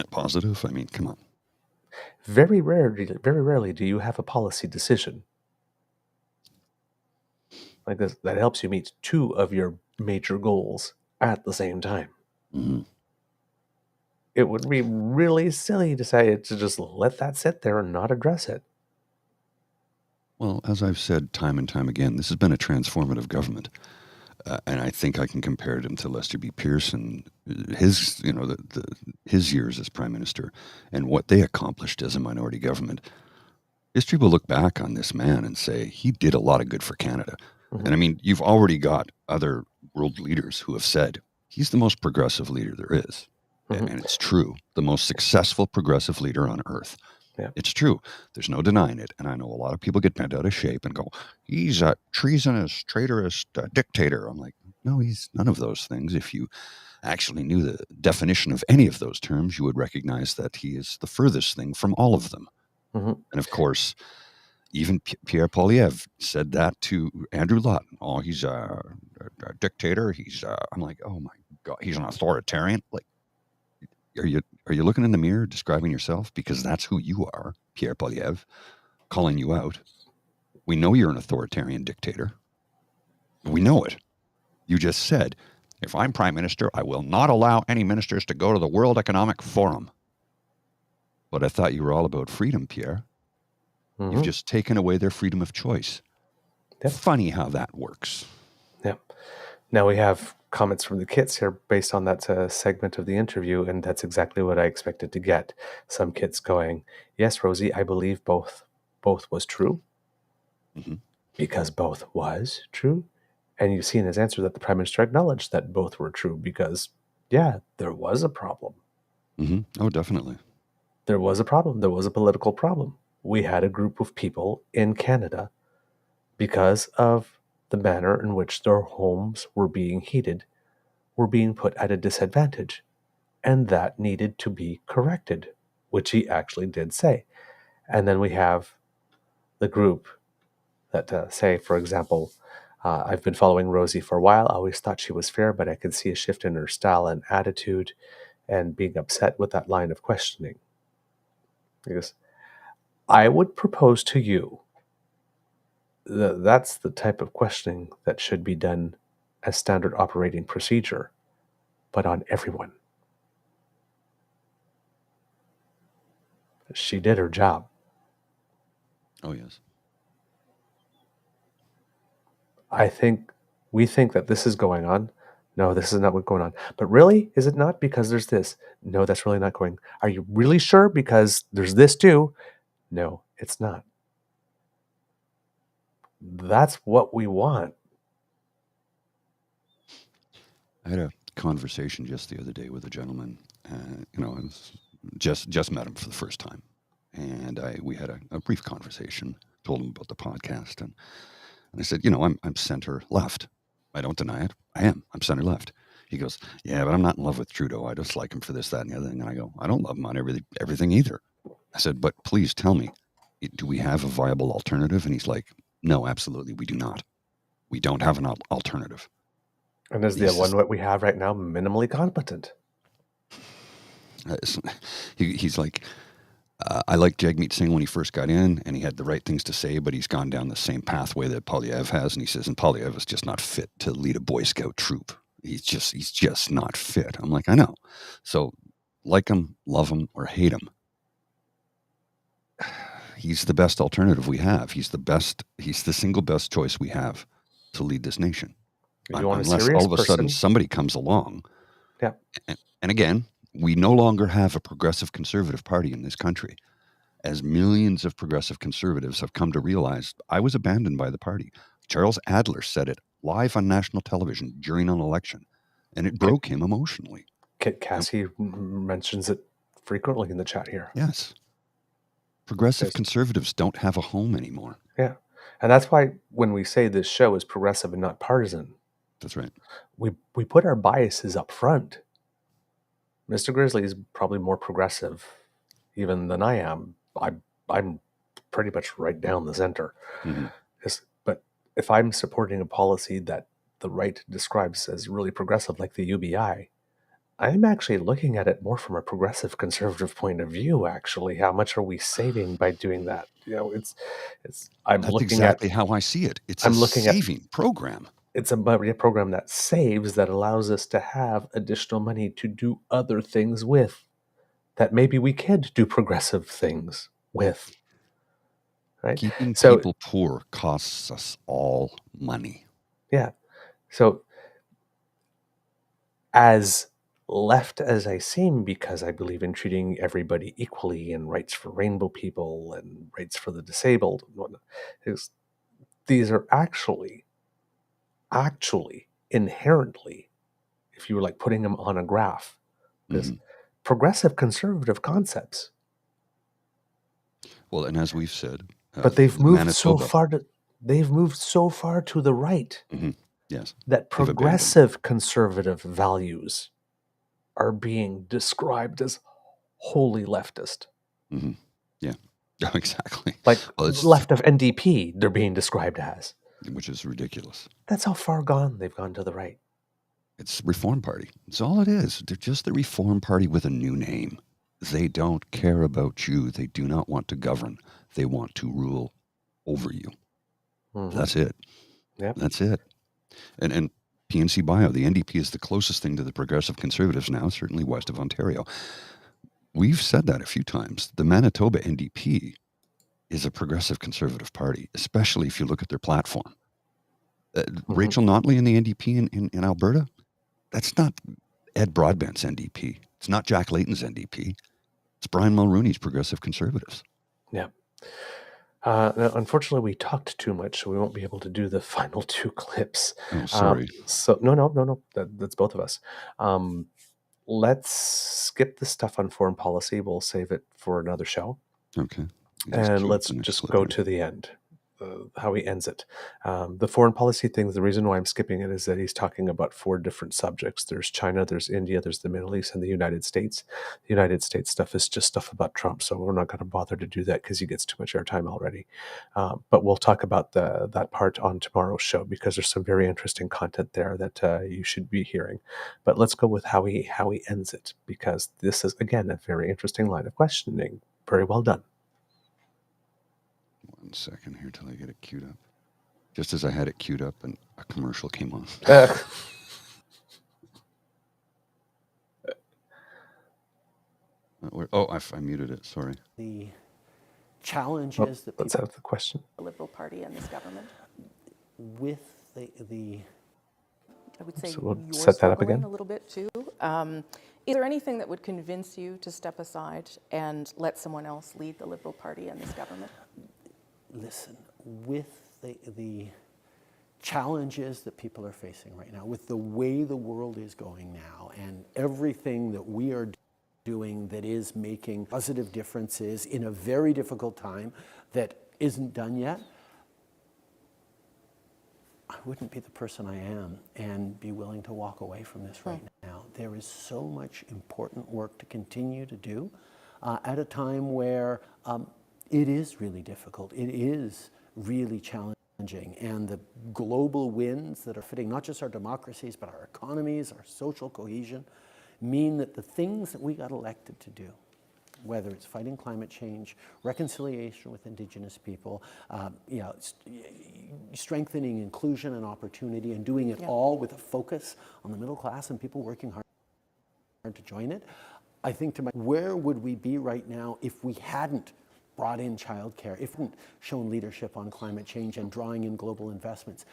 positive? I mean, come on. Very rarely do you have a policy decision like this that helps you meet two of your major goals at the same time. Mm-hmm. It would be really silly to say to just let that sit there and not address it. Well, as I've said time and time again, this has been a transformative government. And I think I can compare him to Lester B. Pearson, his years as Prime Minister and what they accomplished as a minority government. History will look back on this man and say he did a lot of good for Canada. Mm-hmm. And I mean, you've already got other world leaders who have said he's the most progressive leader there is. Mm-hmm. And it's true. The most successful progressive leader on earth. Yeah. It's true. There's no denying it. And I know a lot of people get bent out of shape and go, he's a treasonous, traitorous dictator. I'm like, no, he's none of those things. If you actually knew the definition of any of those terms, you would recognize that he is the furthest thing from all of them. Mm-hmm. And of course, even Pierre Poilievre said that to Andrew Lawton. Oh, he's a dictator. I'm like, oh my God, he's an authoritarian. Like, Are you looking in the mirror describing yourself? Because that's who you are, Pierre Poilievre, calling you out. We know you're an authoritarian dictator. We know it. You just said, if I'm prime minister, I will not allow any ministers to go to the World Economic Forum. But I thought you were all about freedom, Pierre. Mm-hmm. You've just taken away their freedom of choice. Yep. Funny how that works. Yep. Now we have comments from the kits here based on that segment of the interview, and that's exactly what I expected to get. Some kits going, yes, Rosie, I believe both was true, because both was true. And you see in his answer that the Prime Minister acknowledged that both were true because, yeah, there was a problem. Oh, definitely. There was a problem. There was a political problem. We had a group of people in Canada, because of the manner in which their homes were being heated, were being put at a disadvantage. And that needed to be corrected, which he actually did say. And then we have the group that say, for example, I've been following Rosie for a while. I always thought she was fair, but I could see a shift in her style and attitude and being upset with that line of questioning. Because I would propose to you that that's the type of questioning that should be done as standard operating procedure, but on everyone. She did her job. Oh, yes. We think that this is going on. No, this is not what's going on. But really, is it not? Because there's this. No, that's really not going. Are you really sure? Because there's this too. No, it's not. That's what we want. I had a conversation just the other day with a gentleman. I just met him for the first time, and we had a brief conversation. Told him about the podcast, and I said, I'm center left. I don't deny it. I am. I'm center left. He goes, yeah, but I'm not in love with Trudeau. I just like him for this, that, and the other thing. And I go, I don't love him on everything either. I said, but please tell me, do we have a viable alternative? And he's like, no, absolutely, we do not. We don't have an alternative. And is the one that we have right now minimally competent? He's like, I like Jagmeet Singh when he first got in, and he had the right things to say, but he's gone down the same pathway that Poilievre has. And he says, and Poilievre is just not fit to lead a Boy Scout troop. He's just not fit. I'm like, I know. So like him, love him, or hate him, he's the best alternative we have. He's the single best choice we have to lead this nation. Unless all of a sudden somebody comes along. Yeah. And again, we no longer have a progressive conservative party in this country, as millions of progressive conservatives have come to realize I was abandoned by the party. Charles Adler said it live on national television during an election, and it broke him emotionally. Kit Cassie mentions it frequently in the chat here. Yes. Progressive conservatives don't have a home anymore. Yeah. And that's why when we say this show is progressive and not partisan, that's right. We put our biases up front. Mr. Grizzly is probably more progressive even than I am. I'm pretty much right down the center. Mm-hmm. But if I'm supporting a policy that the right describes as really progressive, like the UBI, I'm actually looking at it more from a progressive conservative point of view. Actually, how much are we saving by doing that? That's exactly how I see it. It's a saving program. It's a program that saves, that allows us to have additional money to do other things with, that maybe we can't do progressive things with. Right? Keeping people poor costs us all money. Yeah. So as left as I seem, because I believe in treating everybody equally and rights for rainbow people and rights for the disabled and whatnot, these are actually inherently, if you were like putting them on a graph, progressive conservative concepts. Well, and as we've said, but they've moved so far to the right. Mm-hmm. Yes, that progressive conservative values are being described as wholly leftist. Mm-hmm. Yeah, exactly. Like left of NDP, they're being described as. Which is ridiculous. That's how far gone they've gone to the right. It's Reform Party. It's all it is. They're just the Reform Party with a new name. They don't care about you. They do not want to govern. They want to rule over you. Mhm. That's it. Yep. That's it. And PNC Bio, the NDP is the closest thing to the Progressive Conservatives now, certainly west of Ontario. We've said that a few times. The Manitoba NDP is a Progressive Conservative party, especially if you look at their platform. Rachel Notley in the NDP in Alberta, that's not Ed Broadbent's NDP. It's not Jack Layton's NDP. It's Brian Mulrooney's Progressive Conservatives. Yeah. Now, unfortunately, we talked too much, so we won't be able to do the final two clips. Oh, sorry. So no. That's both of us. Let's skip the stuff on foreign policy. We'll save it for another show. Okay. And let's just go to the end, how he ends it. The foreign policy things, the reason why I'm skipping it is that he's talking about 4 different subjects. There's China, there's India, there's the Middle East, and the United States. The United States stuff is just stuff about Trump, so we're not going to bother to do that because he gets too much airtime already. But we'll talk about that part on tomorrow's show because there's some very interesting content there that you should be hearing. But let's go with how he ends it, because this is, again, a very interesting line of questioning. Very well done. 1 second here till I get it queued up. Just as I had it queued up and a commercial came on. I muted it. Sorry. The challenges that Let's people have the question. The Liberal Party and this government. with the I would say So we'll you're set that up struggling again. a little bit too. Is there anything that would convince you to step aside and let someone else lead the Liberal Party and this government? listen, with the challenges that people are facing right now, with the way the world is going now, and everything that we are doing that is making positive differences in a very difficult time that isn't done yet, I wouldn't be the person I am and be willing to walk away from this right now. There is so much important work to continue to do at a time where it is really difficult. It is really challenging. And the global winds that are fitting not just our democracies, but our economies, our social cohesion, mean that the things that we got elected to do, whether it's fighting climate change, reconciliation with Indigenous people, strengthening inclusion and opportunity, and doing it all with a focus on the middle class and people working hard to join it. I think where would we be right now if we hadn't brought in childcare, if we hadn't shown leadership on climate change and drawing in global investments?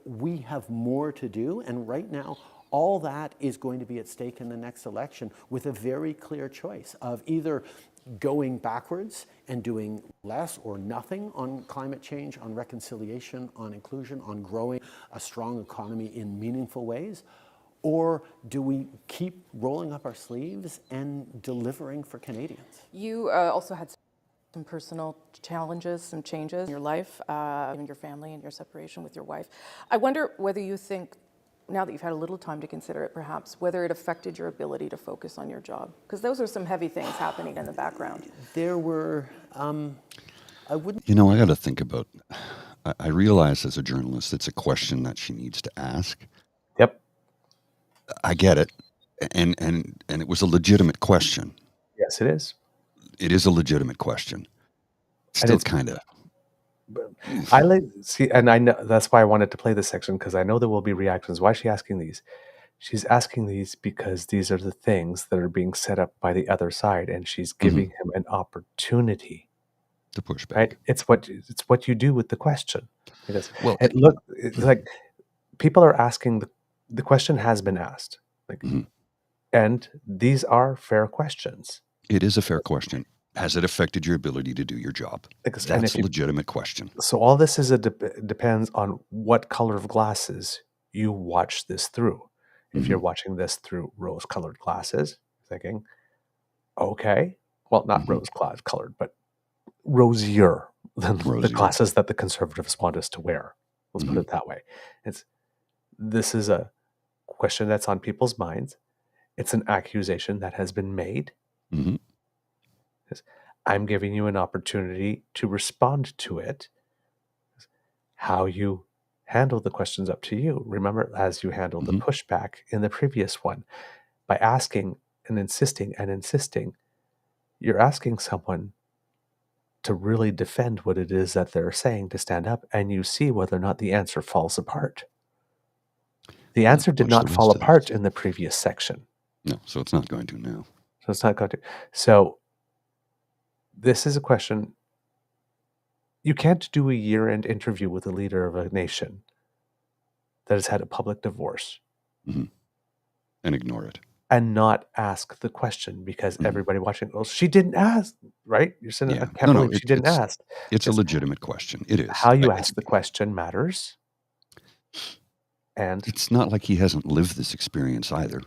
We have more to do, and right now, all that is going to be at stake in the next election with a very clear choice of either going backwards and doing less or nothing on climate change, on reconciliation, on inclusion, on growing a strong economy in meaningful ways, or do we keep rolling up our sleeves and delivering for Canadians? You also had some personal challenges, some changes in your life, in your family and your separation with your wife. I wonder whether you think, now that you've had a little time to consider it perhaps, whether it affected your ability to focus on your job? Because those are some heavy things happening in the background. There were, I wouldn't... I got to think about, I realize as a journalist, it's a question that she needs to ask. Yep. I get it. And it was a legitimate question. Yes, it is. It is a legitimate question. Still kind of. And I know that's why I wanted to play this section, because I know there will be reactions. Why is she asking these? She's asking these because these are the things that are being set up by the other side, and she's giving him an opportunity to push back. Right? It's what you do with the question. It's like people are asking the question has been asked, and these are fair questions. It is a fair question. Has it affected your ability to do your job? That's a legitimate question. So all this is depends on what color of glasses you watch this through. If you're watching this through rose-colored glasses, thinking, okay, well, not rose-colored, but rosier than the glasses that the Conservatives want us to wear. Let's put it that way. This is a question that's on people's minds. It's an accusation that has been made. I'm giving you an opportunity to respond to it. How you handle the questions up to you. Remember, as you handled the Mhm. pushback in the previous one, by asking and insisting, you're asking someone to really defend what it is that they're saying, to stand up, and you see whether or not the answer falls apart. The answer did Watch the not fall rest of apart this. in the previous section. No, so it's not going to now. So it's not going to. So this is a question. You can't do a year-end interview with a leader of a nation that has had a public divorce Mhm. And ignore it. and not ask the question, because Mhm. everybody watching goes, she didn't ask, right? You're saying, I Yeah. can't No, believe she didn't ask. it's a It's legitimate question. It is. how you ask the question matters. And It's not like he hasn't lived this experience either.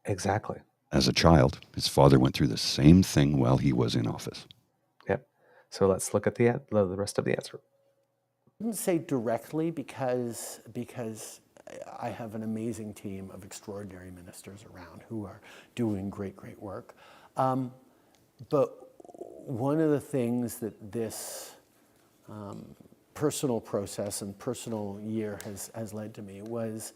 exactly. As a child, his father went through the same thing while he was in office. Yep. So let's look at the rest of the answer. I wouldn't say directly because I have an amazing team of extraordinary ministers around who are doing great work. But one of the things that this personal process and personal year has led to me was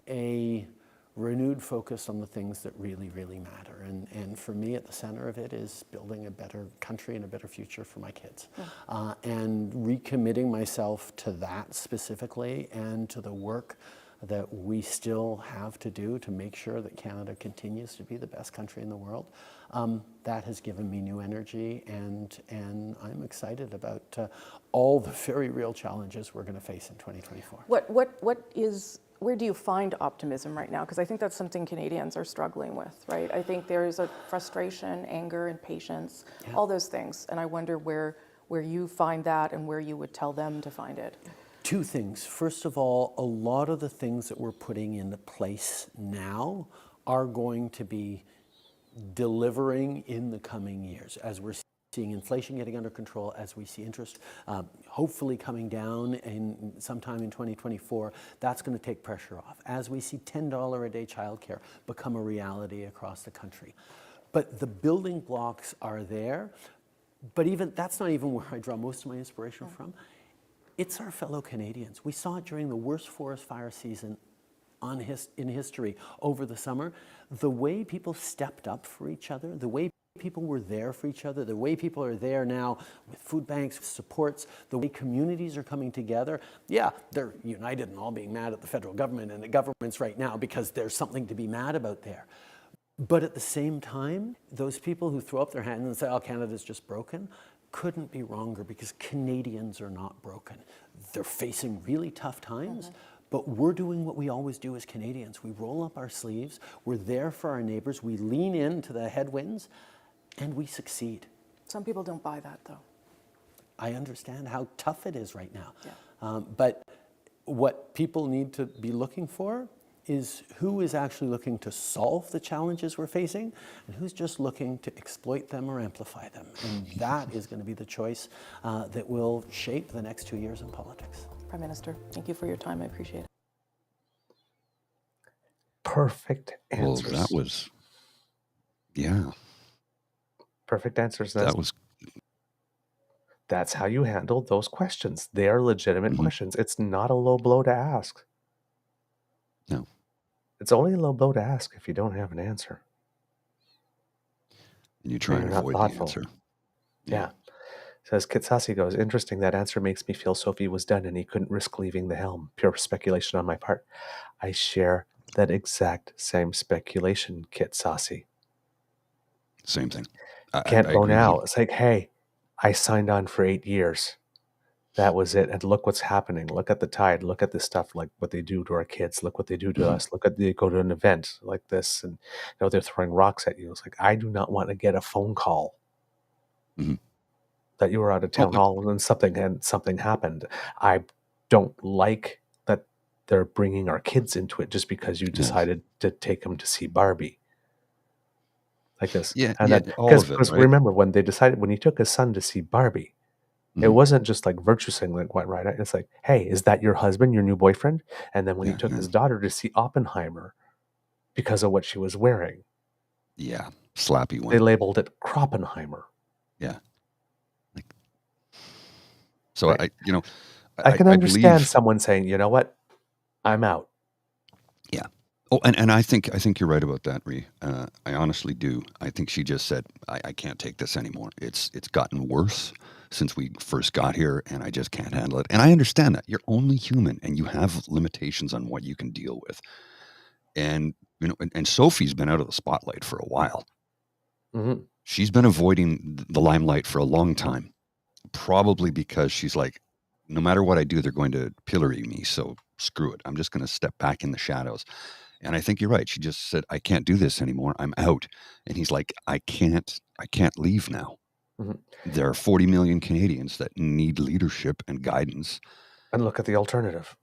a renewed focus on the things that really matter. And for me, at the center of it is building a better country and a better future for my kids. And recommitting myself to that specifically, and to the work that we still have to do to make sure that Canada continues to be the best country in the world. That has given me new energy, and I'm excited about all the very real challenges we're going to face in 2024. Where do you find optimism right now? Because I think that's something Canadians are struggling with, right? I think there is a frustration, anger, impatience, all those things. And I wonder where you find that and where you would tell them to find it. Two things. First of all, a lot of the things that we're putting into place now are going to be delivering in the coming years, as we're seeing inflation getting under control, as we see interest hopefully coming down in sometime in 2024. That's going to take pressure off. As we see $10 a day childcare become a reality across the country. But the building blocks are there. But even that's not even where I draw most of my inspiration from. It's our fellow Canadians. We saw it during the worst forest fire season in history over the summer. The way people stepped up for each other, the way people were there for each other, the way people are there now with food banks, supports, the way communities are coming together. Yeah, they're united in all being mad at the federal government and the governments right now because there's something to be mad about there. But at the same time, those people who throw up their hands and say, oh, Canada's just broken, couldn't be wronger, because Canadians are not broken. They're facing really tough times. But we're doing what we always do as Canadians. We roll up our sleeves, we're there for our neighbors, we lean into the headwinds, and we succeed. Some people don't buy that, though. I understand how tough it is right now. But what people need to be looking for is who is actually looking to solve the challenges we're facing, and who's just looking to exploit them or amplify them. And that is going to be the choice that will shape the next 2 years in politics. Prime Minister, thank you for your time. I appreciate it. Perfect answers. Well, that was, yeah. Perfect answers. That's how you handle those questions. They are legitimate questions. It's not a low blow to ask. No. It's only a low blow to ask if you don't have an answer. And you try and avoid the answer. Yeah. Says Kitsasi goes, interesting, that answer makes me feel Sophie was done and he couldn't risk leaving the helm. Pure speculation on my part. I share that exact same speculation, Kitsasi. Same thing. Can't go now. It's like, hey, I signed on for 8 years. That was it. And look what's happening. Look at the tide. Look at this stuff, like what they do to our kids. Look what they do to us. Look at, they go to an event like this and they're throwing rocks at you. It's like, I do not want to get a phone call that you were at a town hall and something happened. I don't like that they're bringing our kids into it just because you decided to take them to see Barbie. Like this. Yeah, and all of it, because right? remember when he took his son to see Barbie, it wasn't just like virtue signaling went right. It's like, hey, is that your husband, your new boyfriend? And then when he took his daughter to see Oppenheimer because of what she was wearing. Yeah, slappy one. They labeled it Kroppenheimer. Yeah. So right. I can I understand believe, someone saying, you know what, I'm out. yeah. Oh, and I think you're right about that, Ree. I honestly do. I think she just said, I can't take this anymore. It's gotten worse since we first got here, and I just can't handle it. And I understand that you're only human, and you have limitations on what you can deal with. And and Sophie's been out of the spotlight for a while. Mm-hmm. She's been avoiding the limelight for a long time, probably because she's like, no matter what I do, they're going to pillory me. So screw it. I'm just going to step back in the shadows. And I think you're right. She just said, I can't do this anymore. I'm out. And he's like, I can't leave now. Mm-hmm. There are 40 million Canadians that need leadership and guidance. And look at the alternative.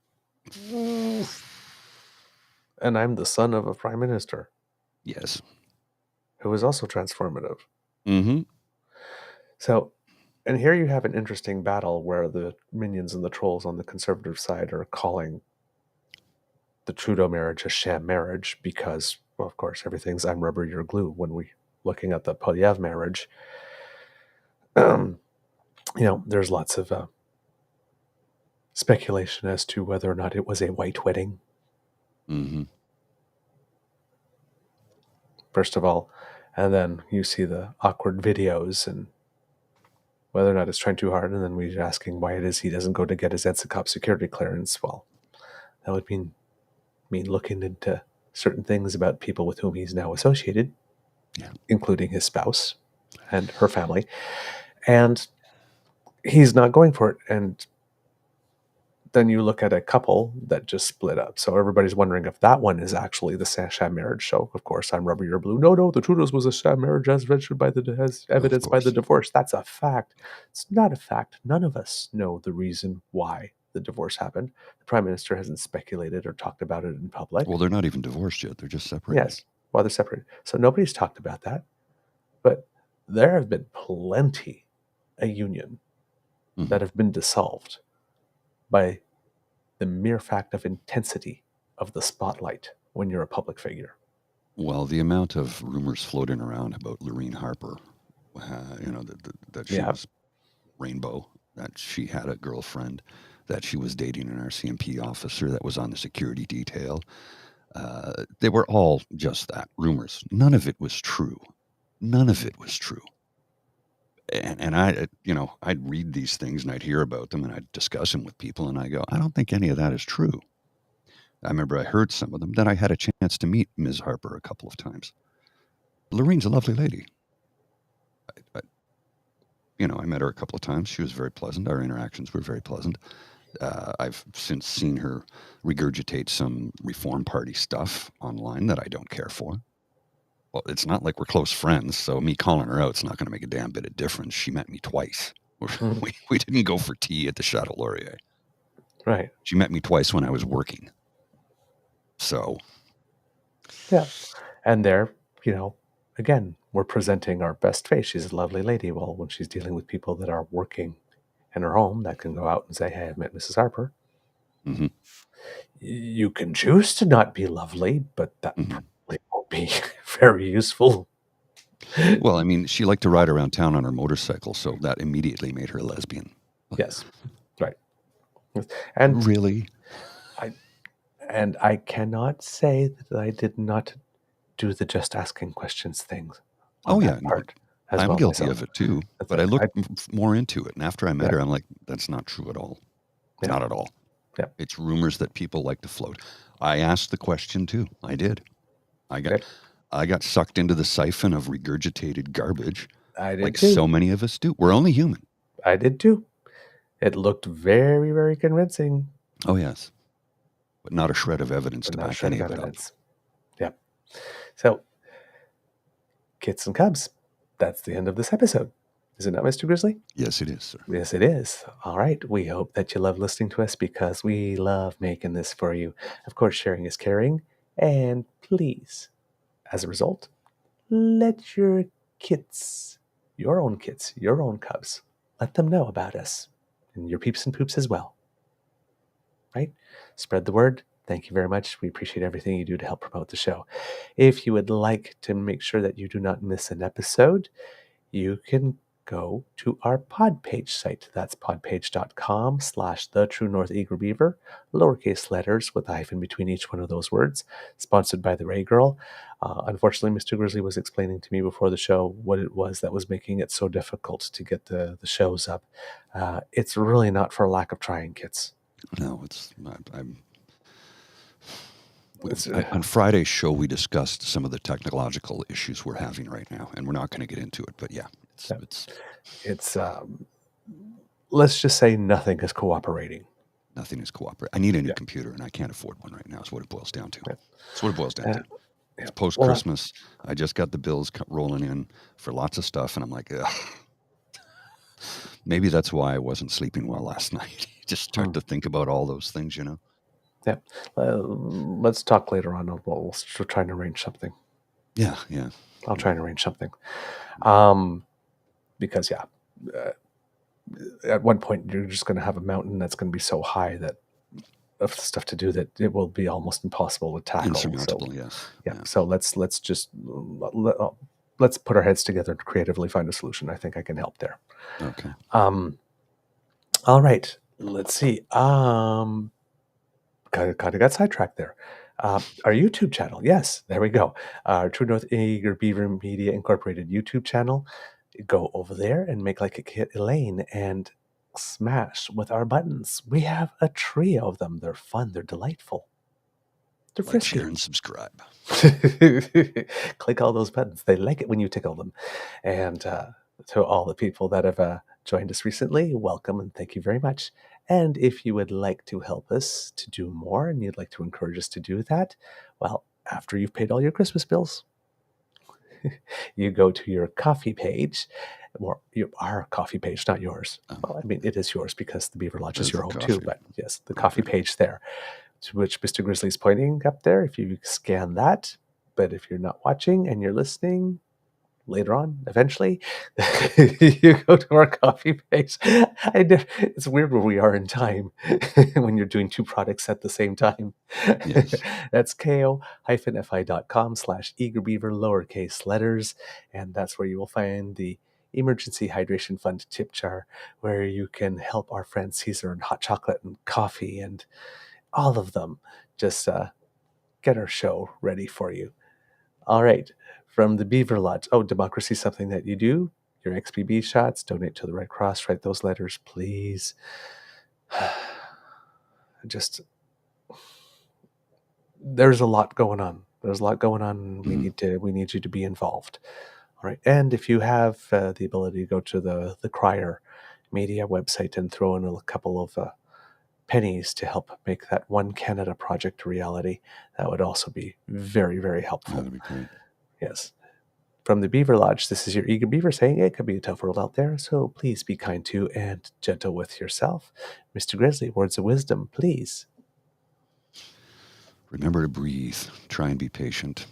And I'm the son of a prime minister. Yes. Who is also transformative. Mm-hmm. So, and here you have an interesting battle where the minions and the trolls on the conservative side are calling the Trudeau marriage a sham marriage because, well, of course, everything's I'm rubber, you're glue. When we looking at the Polyev marriage, there's lots of speculation as to whether or not it was a white wedding. Mm-hmm. First of all, and then you see the awkward videos and whether or not it's trying too hard, and then we're asking why it is he doesn't go to get his EDSA security clearance. Well, that would mean looking into certain things about people with whom he's now associated, including his spouse and her family. And he's not going for it. And then you look at a couple that just split up. So everybody's wondering if that one is actually the sham marriage. So, of course, I'm rubber, you're blue. No, the Trudeau's was a sham marriage as registered by as evidenced by the divorce. That's a fact. It's not a fact. None of us know the reason why the divorce happened. The Prime Minister hasn't speculated or talked about it in public. Well, they're not even divorced yet. They're just separated. Yes. Well, they're separated. So nobody's talked about that. But there have been plenty a union that have been dissolved by the mere fact of intensity of the spotlight when you're a public figure. Well, the amount of rumors floating around about Lorraine Harper, that she was rainbow, that she had a girlfriend, that she was dating an RCMP officer that was on the security detail. They were all just that, rumors. None of it was true. None of it was true. And I'd read these things and I'd hear about them and I'd discuss them with people and I go, I don't think any of that is true. I remember I heard some of them. Then I had a chance to meet Ms. Harper a couple of times. Lorraine's a lovely lady. I met her a couple of times. She was very pleasant. Our interactions were very pleasant. I've since seen her regurgitate some Reform Party stuff online that I don't care for. Well, it's not like we're close friends, so me calling her out, it's not going to make a damn bit of difference. She met me twice. We didn't go for tea at the Chateau Laurier. Right. She met me twice when I was working. So. Yeah. And there, again, we're presenting our best face. She's a lovely lady. Well, when she's dealing with people that are working in her home, that can go out and say, hey, I've met Mrs. Harper. Mm-hmm. You can choose to not be lovely, but that probably won't be very useful. Well, I mean, she liked to ride around town on her motorcycle, so that immediately made her a lesbian. Yes, right. And really, I cannot say that I did not do the just asking questions things. Oh yeah, part I'm well guilty myself. of it too. But I looked more into it, and after I met her, I'm like, that's not true at all. Not at all. Yeah. It's rumors that people like to float. I asked the question too. I did. I got sucked into the siphon of regurgitated garbage. I did like too. So many of us do. We're only human. I did too. It looked very, very convincing. Oh yes, but not a shred of evidence to back any of it up. Yeah. So, kits and cubs, that's the end of this episode. Is it not, Mr. Grizzly? Yes, it is, sir. Yes, it is. All right. We hope that you love listening to us because we love making this for you. Of course, sharing is caring. And please, as a result, let your kits, your own cubs, let them know about us and your peeps and poops as well. Right? Spread the word. Thank you very much. We appreciate everything you do to help promote the show. If you would like to make sure that you do not miss an episode, you can go to our Podpage site. That's podpage.com/the True North Eager Beaver, lowercase letters with a hyphen between each one of those words, sponsored by the Ray Girl. Unfortunately, Mr. Grizzly was explaining to me before the show what it was that was making it so difficult to get the shows up. It's really not for lack of trying, kids. No, on Friday's show, we discussed some of the technological issues we're having right now, and we're not going to get into it. But yeah, it's let's just say nothing is cooperating. Nothing is cooperating. I need a new computer, and I can't afford one right now. Is what it boils down to. That's what it boils down to. It's post-Christmas. I just got the bills rolling in for lots of stuff, and I'm like, ugh. Maybe that's why I wasn't sleeping well last night. Just start to think about all those things, you know. Yeah. Let's talk later on. We'll try and arrange something. Yeah. I'll try and arrange something. Because, at one point, you're just going to have a mountain that's going to be so high that of stuff to do that it will be almost impossible to tackle. Insurmountable, yes. Yeah. So let's put our heads together and creatively find a solution. I think I can help there. Okay. All right. Let's see. Kind of got sidetracked there. Our YouTube channel. Yes, there we go. Our True North Eager Beaver Media Incorporated YouTube channel. Go over there and make like a kid Elaine and smash with our buttons. We have a trio of them. They're fun. They're delightful. They're Like, frisky. share, and subscribe. Click all those buttons. They like it when you tickle them. And to all the people that have joined us recently, welcome and thank you very much. And if you would like to help us to do more and you'd like to encourage us to do that, well, after you've paid all your Christmas bills, you go to your coffee page, or our coffee page, not yours. Well, I mean, it is yours because the Beaver Lodge is your home too, but yes, the coffee page there, to which Mr. Grizzly's pointing up there. If you scan that, but if you're not watching and you're listening later on, eventually, you go to our coffee page. It's weird where we are in time when you're doing two products at the same time. Yes. That's ko-fi.com/eagerbeaver, lowercase letters. And that's where you will find the Emergency Hydration Fund tip jar, where you can help our friend Caesar and hot chocolate and coffee and all of them. Just get our show ready for you. All right. From the Beaver Lodge. Oh, democracy is something that you do. Your XBB shots, donate to the Red Cross, write those letters, please. Just, there's a lot going on. There's a lot going on. We need you to be involved. All right. And if you have the ability to go to the Crier Media website and throw in a couple of pennies to help make that One Canada project a reality, that would also be very, very helpful. That'd be great. Yes. From the Beaver Lodge, this is your Eager Beaver saying it could be a tough world out there, so please be kind to and gentle with yourself. Mr. Grizzly, words of wisdom, please. Remember to breathe. Try and be patient.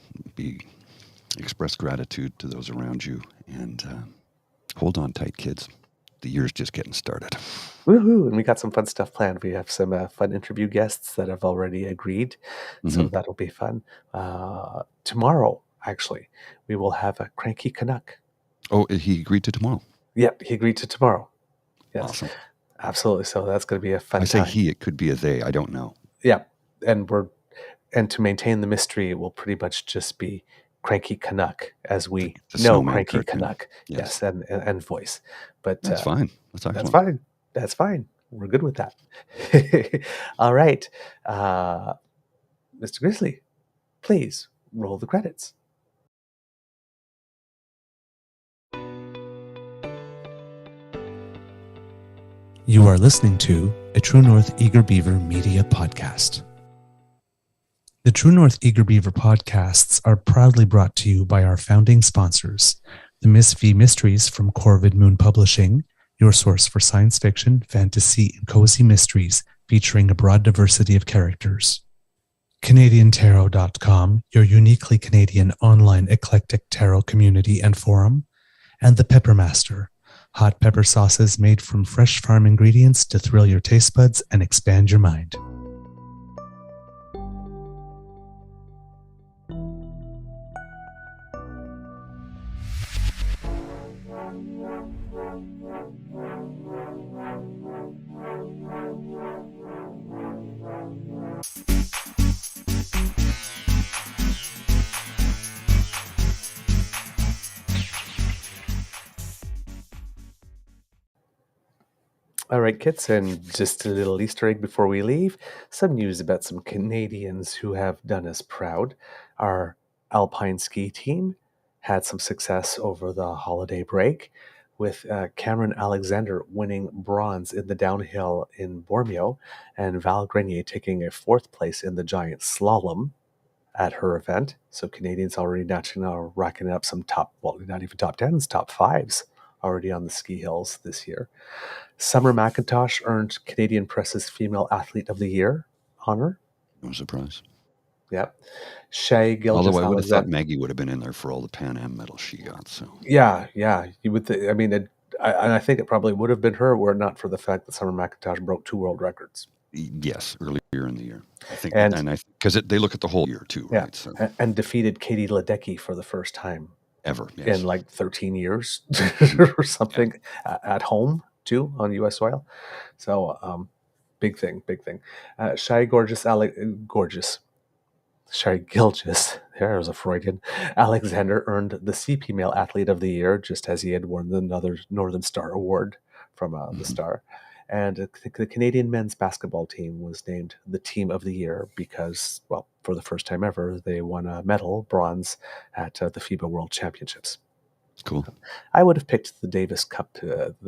Express gratitude to those around you, and hold on tight, kids. The year's just getting started. Woohoo! And we got some fun stuff planned. We have some fun interview guests that have already agreed, so that'll be fun. Tomorrow, actually, we will have a Cranky Canuck. Oh, he agreed to tomorrow. Yep, he agreed to tomorrow. Yes, Awesome. Absolutely. So that's going to be a fun I say time. he, it could be a they. I don't know. Yeah, and to maintain the mystery, it will pretty much just be Cranky Canuck, as we The know snowman Cranky cartoon. Canuck. Yes, and voice. But That's fine. That's excellent. that's fine. That's fine. We're good with that. All right. Mr. Grizzly, please roll the credits. You are listening to a True North Eager Beaver Media Podcast. The True North Eager Beaver podcasts are proudly brought to you by our founding sponsors, the Miss V Mysteries from Corvid Moon Publishing, your source for science fiction, fantasy, and cozy mysteries featuring a broad diversity of characters. CanadianTarot.com, your uniquely Canadian online eclectic tarot community and forum, and The Peppermaster, hot pepper sauces made from fresh farm ingredients to thrill your taste buds and expand your mind. All right, kids, and just a little Easter egg before we leave. Some news about some Canadians who have done us proud. Our alpine ski team had some success over the holiday break, with Cameron Alexander winning bronze in the downhill in Bormio, and Val Grenier taking a 4th place in the giant slalom at her event. So Canadians already now racking up some not even top 10s, top 5s already on the ski hills this year. Summer McIntosh earned Canadian Press's Female Athlete of the Year honor. No surprise. Yep. Shay Gilgis Although I would have thought Alexander. Maggie would have been in there for all the Pan Am medals she got. So Yeah. You would think. I mean, I think it probably would have been her were it not for the fact that Summer McIntosh broke 2 world records. yes, earlier in the year, I think, And because they look at the whole year too, yeah, right? So and defeated Katie Ledecky for the first time ever, yes. in like 13 years or something at home too on U.S. soil. So big thing. Shy Shy Gilgis, there was a Freudian. Alexander earned the CP Male Athlete of the Year, just as he had won another Northern Star Award from the Star. And the Canadian men's basketball team was named the Team of the Year because, well, for the first time ever, they won a medal, bronze, at the FIBA World Championships. Cool. I would have picked the Davis Cup, the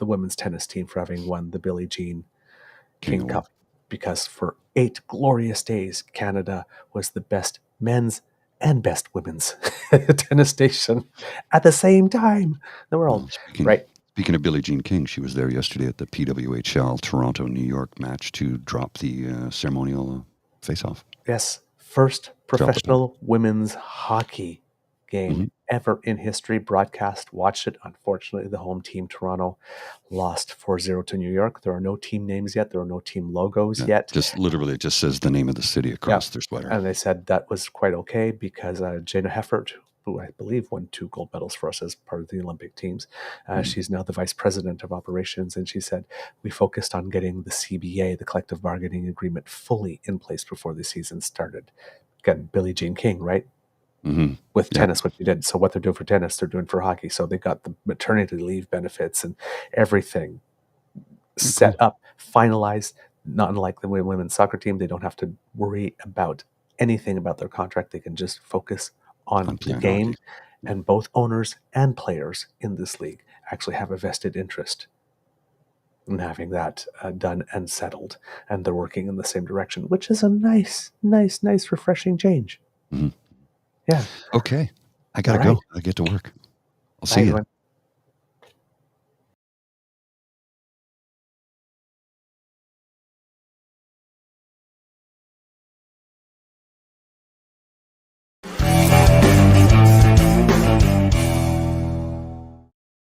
women's tennis team for having won the Billie Jean King Award. Cup, because for 8 glorious days, Canada was the best men's and best women's tennis station at the same time in the world. Right. Speaking of Billie Jean King, she was there yesterday at the PWHL Toronto-New York match to drop the ceremonial face-off. Yes. First professional women's hockey game ever in history broadcast. Watched it. Unfortunately, the home team, Toronto, lost 4-0 to New York. There are no team names yet. There are no team logos yet. Just literally, it just says the name of the city across their sweater. And they said that was quite okay because Jana Heffert, who I believe won 2 gold medals for us as part of the Olympic teams, she's now the vice president of operations, and she said, we focused on getting the CBA, the collective bargaining agreement, fully in place before the season started. Again, Billie Jean King, right? With tennis, what you did. So what they're doing for tennis, they're doing for hockey. So they got the maternity leave benefits and everything set up, finalized, not unlike the women's soccer team. They don't have to worry about anything about their contract. They can just focus on the game. Hockey. And both owners and players in this league actually have a vested interest in having that done and settled. And they're working in the same direction, which is a nice, refreshing change. Yeah. Okay. I got to go. I get to work. I'll see you.